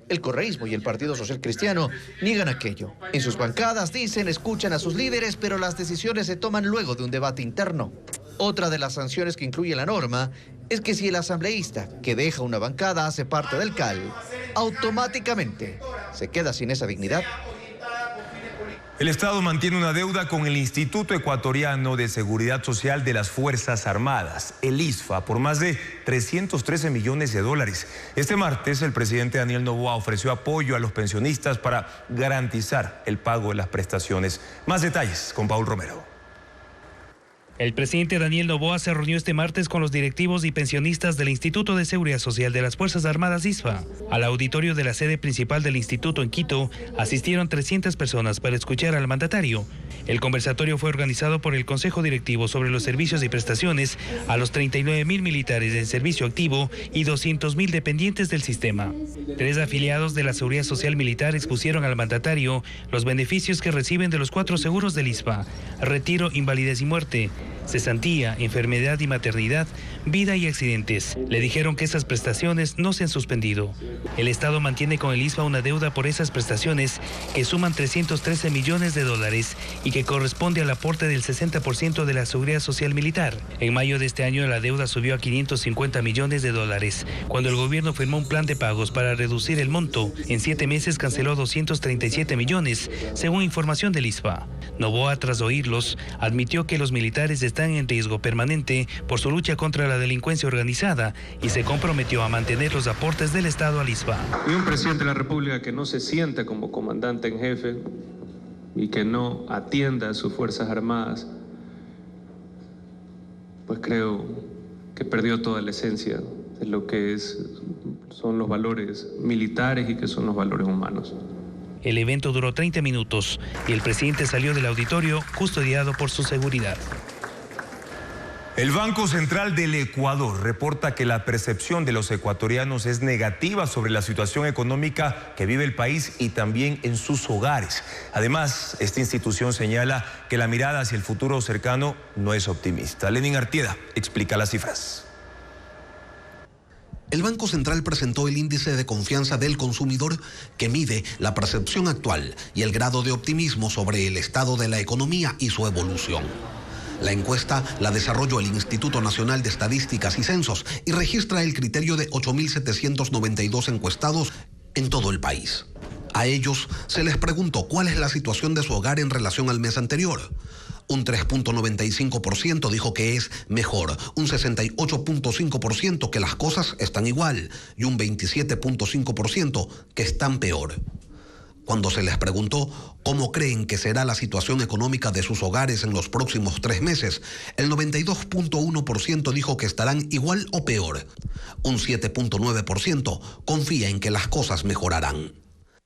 El correísmo y el Partido Social Cristiano niegan aquello. En sus bancadas dicen escuchan a sus líderes, pero las decisiones se toman luego de un debate interno. Otra de las sanciones que incluye la norma es que si el asambleísta que deja una bancada hace parte del CAL, automáticamente se queda sin esa dignidad. El Estado mantiene una deuda con el Instituto Ecuatoriano de Seguridad Social de las Fuerzas Armadas, el ISFA, por más de 313 millones de dólares. Este martes, el presidente Daniel Noboa ofreció apoyo a los pensionistas para garantizar el pago de las prestaciones. Más detalles con Paul Romero. El presidente Daniel Noboa se reunió este martes con los directivos y pensionistas del Instituto de Seguridad Social de las Fuerzas Armadas ISFA. Al auditorio de la sede principal del instituto en Quito asistieron 300 personas para escuchar al mandatario. El conversatorio fue organizado por el Consejo Directivo sobre los servicios y prestaciones a los 39.000 militares en servicio activo y 200.000 dependientes del sistema. 3 afiliados de la Seguridad Social Militar expusieron al mandatario los beneficios que reciben de los 4 seguros del ISFA: retiro, invalidez y muerte, cesantía, enfermedad y maternidad, vida y accidentes. Le dijeron que esas prestaciones no se han suspendido. El Estado mantiene con el ISFA una deuda por esas prestaciones que suman 313 millones de dólares y que corresponde al aporte del 60% de la Seguridad Social Militar. En mayo de este año la deuda subió a 550 millones de dólares, cuando el gobierno firmó un plan de pagos para reducir el monto. En 7 meses canceló 237 millones, según información del ISFA. Noboa, tras oírlos, admitió que los militares están en riesgo permanente por su lucha contra la delincuencia organizada y se comprometió a mantener los aportes del Estado al ISFA. Y un presidente de la República que no se sienta como comandante en jefe y que no atienda a sus Fuerzas Armadas, pues creo que perdió toda la esencia de lo que son los valores militares y que son los valores humanos. El evento duró 30 minutos y el presidente salió del auditorio custodiado por su seguridad. El Banco Central del Ecuador reporta que la percepción de los ecuatorianos es negativa sobre la situación económica que vive el país y también en sus hogares. Además, esta institución señala que la mirada hacia el futuro cercano no es optimista. Lenin Artieda explica las cifras. El Banco Central presentó el índice de confianza del consumidor que mide la percepción actual y el grado de optimismo sobre el estado de la economía y su evolución. La encuesta la desarrolló el Instituto Nacional de Estadísticas y Censos y registra el criterio de 8.792 encuestados en todo el país. A ellos se les preguntó cuál es la situación de su hogar en relación al mes anterior. Un 3.95% dijo que es mejor, un 68.5% que las cosas están igual y un 27.5% que están peor. Cuando se les preguntó cómo creen que será la situación económica de sus hogares en los próximos 3 meses, el 92.1% dijo que estarán igual o peor. Un 7.9% confía en que las cosas mejorarán.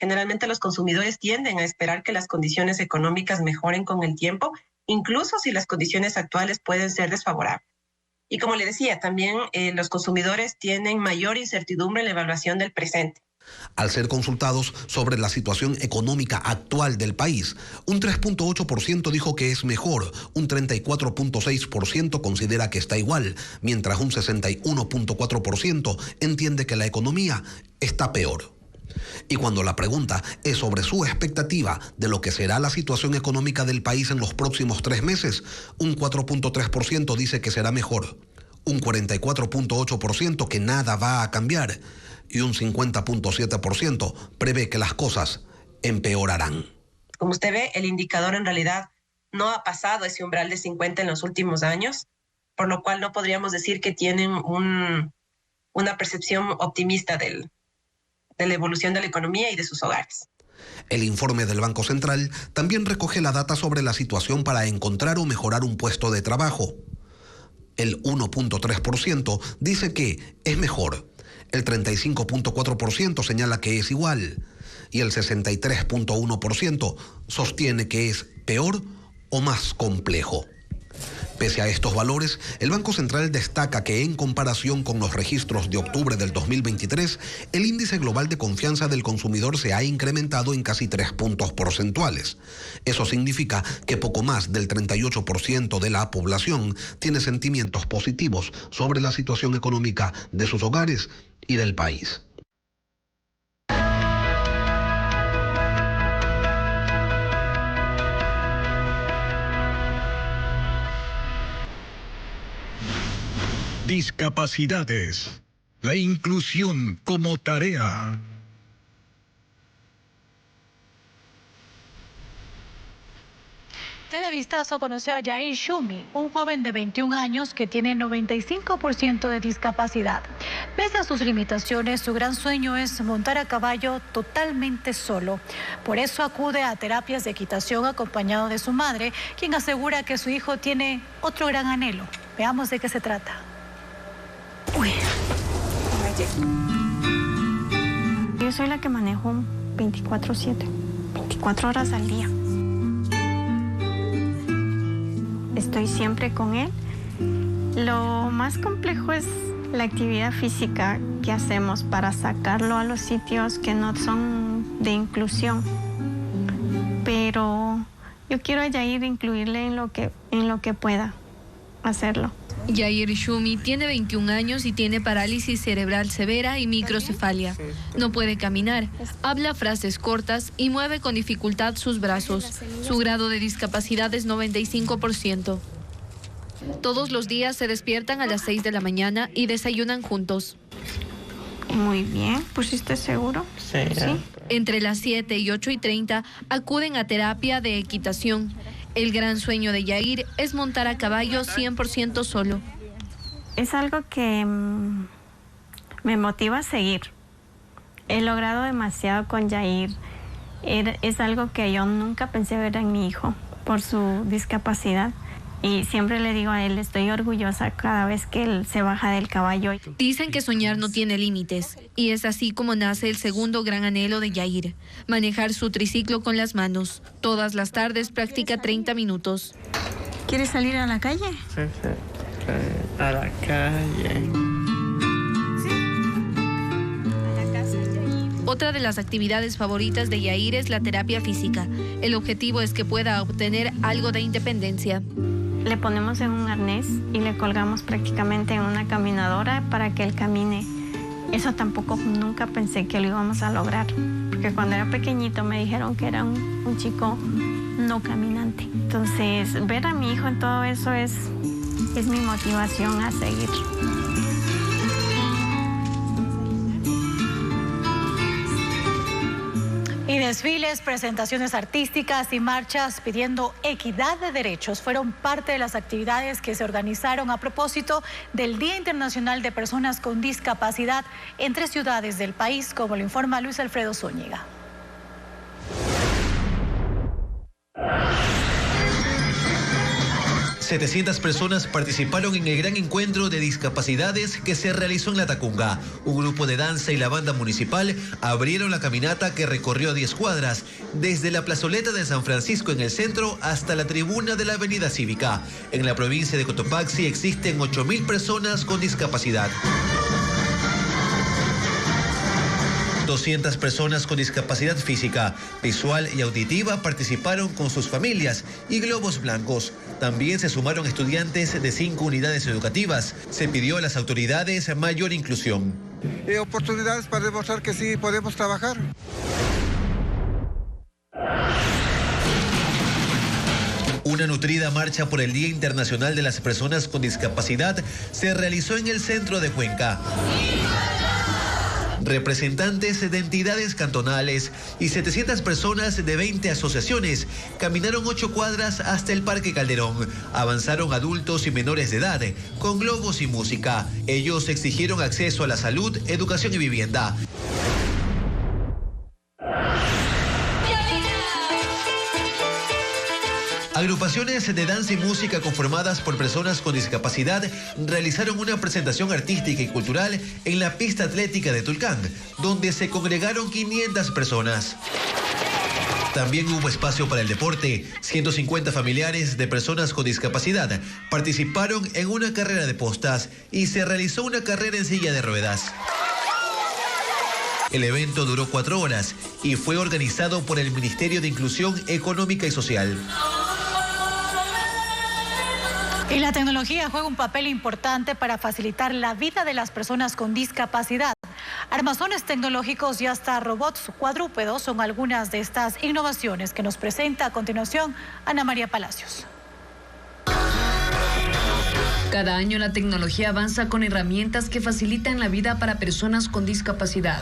Generalmente los consumidores tienden a esperar que las condiciones económicas mejoren con el tiempo, incluso si las condiciones actuales pueden ser desfavorables. Y como le decía, también los consumidores tienen mayor incertidumbre en la evaluación del presente. Al ser consultados sobre la situación económica actual del país, un 3.8% dijo que es mejor, un 34.6% considera que está igual, mientras un 61.4% entiende que la economía está peor. Y cuando la pregunta es sobre su expectativa de lo que será la situación económica del país en los próximos 3 meses, un 4.3% dice que será mejor, un 44.8% que nada va a cambiar y un 50.7% prevé que las cosas empeorarán. Como usted ve, el indicador en realidad no ha pasado ese umbral de 50 en los últimos años, por lo cual no podríamos decir que tienen una percepción optimista de la evolución de la economía y de sus hogares. El informe del Banco Central también recoge la data sobre la situación para encontrar o mejorar un puesto de trabajo. El 1.3% dice que es mejor, el 35.4% señala que es igual y el 63.1% sostiene que es peor o más complejo. Pese a estos valores, el Banco Central destaca que en comparación con los registros de octubre del 2023, el índice global de confianza del consumidor se ha incrementado en casi 3 puntos porcentuales. Eso significa que poco más del 38% de la población tiene sentimientos positivos sobre la situación económica de sus hogares y del país. Discapacidades. La inclusión como tarea. Televistazo conoció a Yair Shumi, un joven de 21 años que tiene 95% de discapacidad. Pese a sus limitaciones, su gran sueño es montar a caballo totalmente solo. Por eso acude a terapias de equitación acompañado de su madre, quien asegura que su hijo tiene otro gran anhelo. Veamos de qué se trata. Yo soy la que manejo 24/7, 24 horas al día. Estoy siempre con él. Lo más complejo es la actividad física que hacemos para sacarlo a los sitios que no son de inclusión. Pero yo quiero a Yair incluirle en lo que pueda hacerlo. Yair Shumi tiene 21 años y tiene parálisis cerebral severa y microcefalia. No puede caminar, habla frases cortas y mueve con dificultad sus brazos. Su grado de discapacidad es 95%. Todos los días se despiertan a las 6 de la mañana y desayunan juntos. Muy bien, ¿pusiste seguro? Sí. Entre las 7 y 8:30 acuden a terapia de equitación. El gran sueño de Yair es montar a caballo 100% solo. Es algo que me motiva a seguir. He logrado demasiado con Yair. Es algo que yo nunca pensé ver en mi hijo por su discapacidad. Y siempre le digo a él, estoy orgullosa cada vez que él se baja del caballo. Dicen que soñar no tiene límites, y es así como nace el segundo gran anhelo de Yair, manejar su triciclo con las manos. Todas las tardes practica 30 minutos. ¿Quieres salir a la calle? Sí, a la calle. Otra de las actividades favoritas de Yair es la terapia física. El objetivo es que pueda obtener algo de independencia. Le ponemos en un arnés y le colgamos prácticamente en una caminadora para que él camine. Eso tampoco nunca pensé que lo íbamos a lograr, porque cuando era pequeñito me dijeron que era un chico no caminante. Entonces, ver a mi hijo en todo eso es mi motivación a seguir. Y desfiles, presentaciones artísticas y marchas pidiendo equidad de derechos fueron parte de las actividades que se organizaron a propósito del Día Internacional de Personas con Discapacidad en 3 ciudades del país, como lo informa Luis Alfredo Zúñiga. 700 personas participaron en el gran encuentro de discapacidades que se realizó en La Tacunga. Un grupo de danza y la banda municipal abrieron la caminata que recorrió 10 cuadras, desde la plazoleta de San Francisco en el centro hasta la tribuna de la Avenida Cívica. En la provincia de Cotopaxi existen 8.000 personas con discapacidad. 200 personas con discapacidad física, visual y auditiva participaron con sus familias y globos blancos. También se sumaron estudiantes de 5 unidades educativas. Se pidió a las autoridades mayor inclusión. Oportunidades para demostrar que sí podemos trabajar. Una nutrida marcha por el Día Internacional de las Personas con Discapacidad se realizó en el centro de Cuenca. Representantes de entidades cantonales y 700 personas de 20 asociaciones caminaron 8 cuadras hasta el Parque Calderón. Avanzaron adultos y menores de edad con globos y música. Ellos exigieron acceso a la salud, educación y vivienda. Agrupaciones de danza y música conformadas por personas con discapacidad realizaron una presentación artística y cultural en la pista atlética de Tulcán, donde se congregaron 500 personas. También hubo espacio para el deporte. 150 familiares de personas con discapacidad participaron en una carrera de postas y se realizó una carrera en silla de ruedas. El evento duró 4 horas y fue organizado por el Ministerio de Inclusión Económica y Social. Y la tecnología juega un papel importante para facilitar la vida de las personas con discapacidad. Armazones tecnológicos y hasta robots cuadrúpedos son algunas de estas innovaciones que nos presenta a continuación Ana María Palacios. Cada año la tecnología avanza con herramientas que facilitan la vida para personas con discapacidad.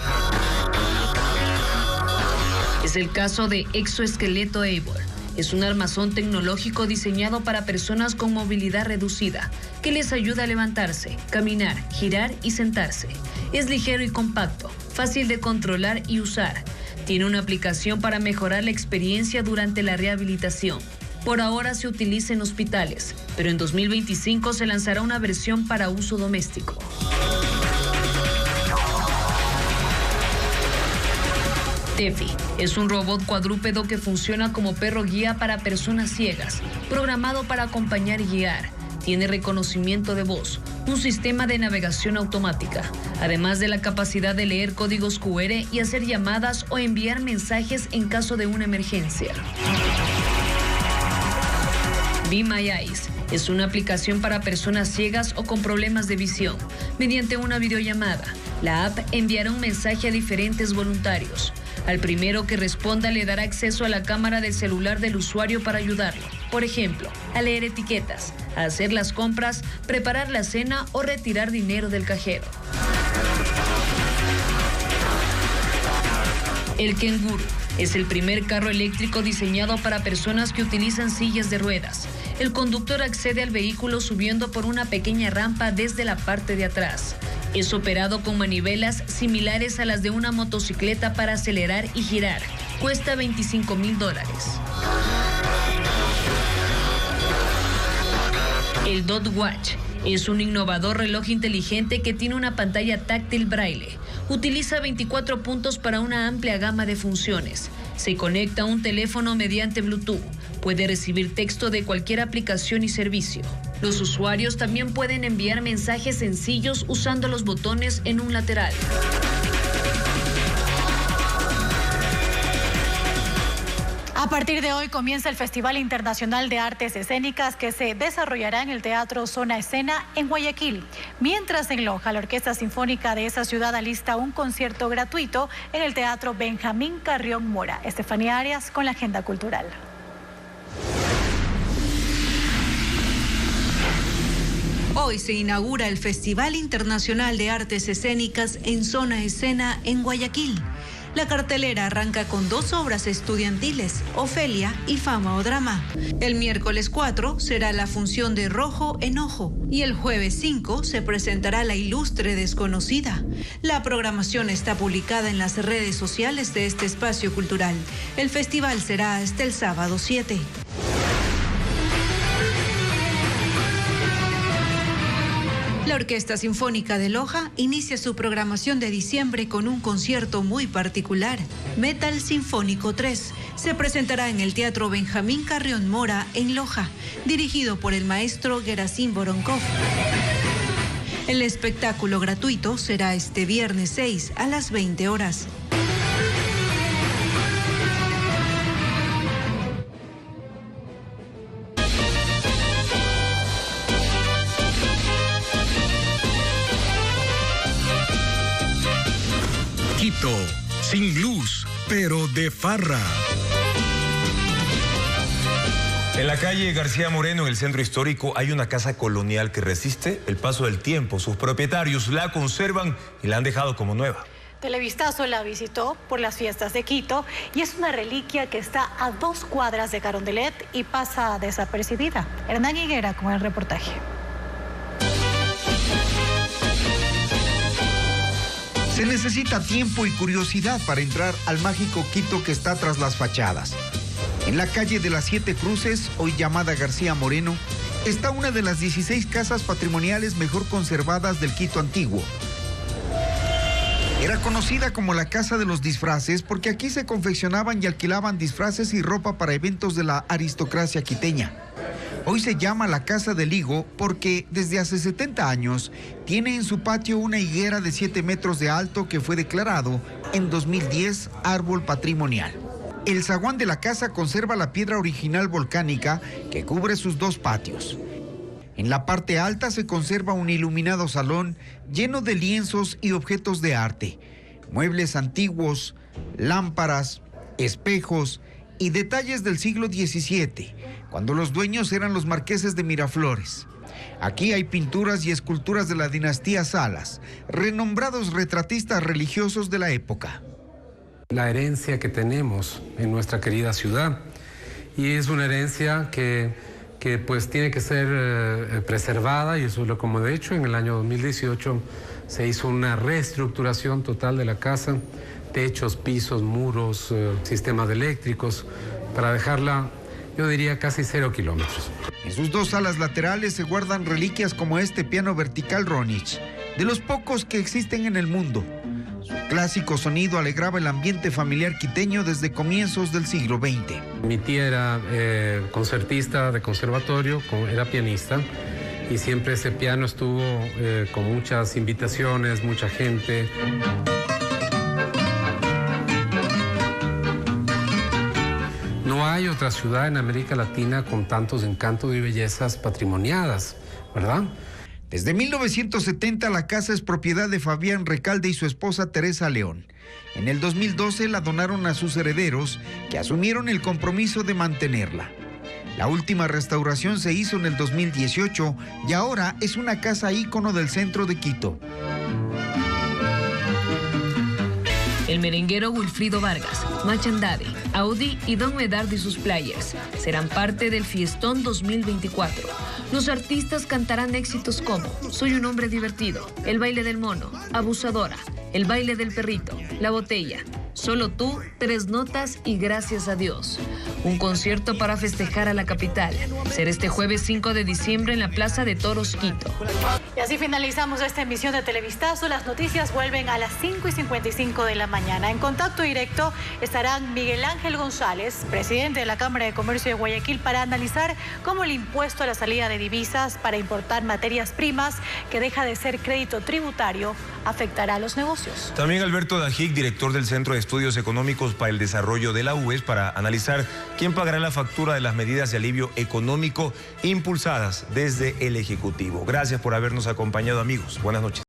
Es el caso de Exoesqueleto Eivor. Es un armazón tecnológico diseñado para personas con movilidad reducida, que les ayuda a levantarse, caminar, girar y sentarse. Es ligero y compacto, fácil de controlar y usar. Tiene una aplicación para mejorar la experiencia durante la rehabilitación. Por ahora se utiliza en hospitales, pero en 2025 se lanzará una versión para uso doméstico. Tefi es un robot cuadrúpedo que funciona como perro guía para personas ciegas, programado para acompañar y guiar. Tiene reconocimiento de voz, un sistema de navegación automática, además de la capacidad de leer códigos QR y hacer llamadas o enviar mensajes en caso de una emergencia. Be My Eyes es una aplicación para personas ciegas o con problemas de visión. Mediante una videollamada, la app enviará un mensaje a diferentes voluntarios. Al primero que responda le dará acceso a la cámara del celular del usuario para ayudarlo. Por ejemplo, a leer etiquetas, a hacer las compras, preparar la cena o retirar dinero del cajero. El Kenguru es el primer carro eléctrico diseñado para personas que utilizan sillas de ruedas. El conductor accede al vehículo subiendo por una pequeña rampa desde la parte de atrás. Es operado con manivelas similares a las de una motocicleta para acelerar y girar. Cuesta $25,000. El Dot Watch es un innovador reloj inteligente que tiene una pantalla táctil braille. Utiliza 24 puntos para una amplia gama de funciones. Se conecta a un teléfono mediante Bluetooth. Puede recibir texto de cualquier aplicación y servicio. Los usuarios también pueden enviar mensajes sencillos usando los botones en un lateral. A partir de hoy comienza el Festival Internacional de Artes Escénicas que se desarrollará en el Teatro Zona Escena en Guayaquil. Mientras en Loja, la Orquesta Sinfónica de esa ciudad alista un concierto gratuito en el Teatro Benjamín Carrión Mora. Estefanía Arias con la agenda cultural. Hoy se inaugura el Festival Internacional de Artes Escénicas en Zona Escena en Guayaquil. La cartelera arranca con 2 obras estudiantiles, Ofelia y Fama o Drama. El miércoles 4 será la función de Rojo Enojo y el jueves 5 se presentará La Ilustre Desconocida. La programación está publicada en las redes sociales de este espacio cultural. El festival será hasta el sábado 7. La Orquesta Sinfónica de Loja inicia su programación de diciembre con un concierto muy particular. Metal Sinfónico 3 se presentará en el Teatro Benjamín Carrión Mora en Loja, dirigido por el maestro Gerasim Voronkov. El espectáculo gratuito será este viernes 6 a las 20 horas. Quito, sin luz, pero de farra. En la calle García Moreno, en el centro histórico, hay una casa colonial que resiste el paso del tiempo. Sus propietarios la conservan y la han dejado como nueva. Televistazo la visitó por las fiestas de Quito y es una reliquia que está a 2 cuadras de Carondelet y pasa desapercibida. Hernán Higuera con el reportaje. Se necesita tiempo y curiosidad para entrar al mágico Quito que está tras las fachadas. En la calle de las 7 Cruces, hoy llamada García Moreno, está una de las 16 casas patrimoniales mejor conservadas del Quito antiguo. Era conocida como la Casa de los Disfraces porque aquí se confeccionaban y alquilaban disfraces y ropa para eventos de la aristocracia quiteña. Hoy se llama la Casa del Higo porque desde hace 70 años tiene en su patio una higuera de 7 metros de alto que fue declarado en 2010 árbol patrimonial. El zaguán de la casa conserva la piedra original volcánica que cubre sus 2 patios. En la parte alta se conserva un iluminado salón lleno de lienzos y objetos de arte, muebles antiguos, lámparas, espejos y detalles del siglo XVII, cuando los dueños eran los marqueses de Miraflores. Aquí hay pinturas y esculturas de la dinastía Salas, renombrados retratistas religiosos de la época. La herencia que tenemos en nuestra querida ciudad, y es una herencia que pues tiene que ser preservada, y eso es lo como de hecho en el año 2018 se hizo una reestructuración total de la casa, techos, pisos, muros, sistemas eléctricos, para dejarla, yo diría, casi 0 kilómetros. En sus 2 salas laterales se guardan reliquias como este piano vertical Ronich, de los pocos que existen en el mundo. Su clásico sonido alegraba el ambiente familiar quiteño desde comienzos del siglo XX. Mi tía era concertista de conservatorio, era pianista, y siempre ese piano estuvo con muchas invitaciones, mucha gente. No hay otra ciudad en América Latina con tantos encantos y bellezas patrimoniadas, ¿verdad? Desde 1970 la casa es propiedad de Fabián Recalde y su esposa Teresa León. En el 2012 la donaron a sus herederos, que asumieron el compromiso de mantenerla. La última restauración se hizo en el 2018 y ahora es una casa ícono del centro de Quito. El merenguero Wilfrido Vargas, Machandade, Audi y Don Medard y sus players serán parte del Fiestón 2024. Los artistas cantarán éxitos como Soy un hombre divertido, El baile del mono, Abusadora, El baile del perrito, La botella, Solo tú, 3 notas y Gracias a Dios. Un concierto para festejar a la capital. Será este jueves 5 de diciembre en la Plaza de Toros, Quito. Y así finalizamos esta emisión de Televistazo. Las noticias vuelven a las 5:55 de la mañana. En contacto directo estarán Miguel Ángel González, presidente de la Cámara de Comercio de Guayaquil, para analizar cómo el impuesto a la salida de divisas para importar materias primas, que deja de ser crédito tributario, afectará a los negocios. También Alberto Dajic, director del Centro de Estudios Económicos para el Desarrollo de la UES, para analizar quién pagará la factura de las medidas de alivio económico impulsadas desde el Ejecutivo. Gracias por habernos acompañado, amigos. Buenas noches.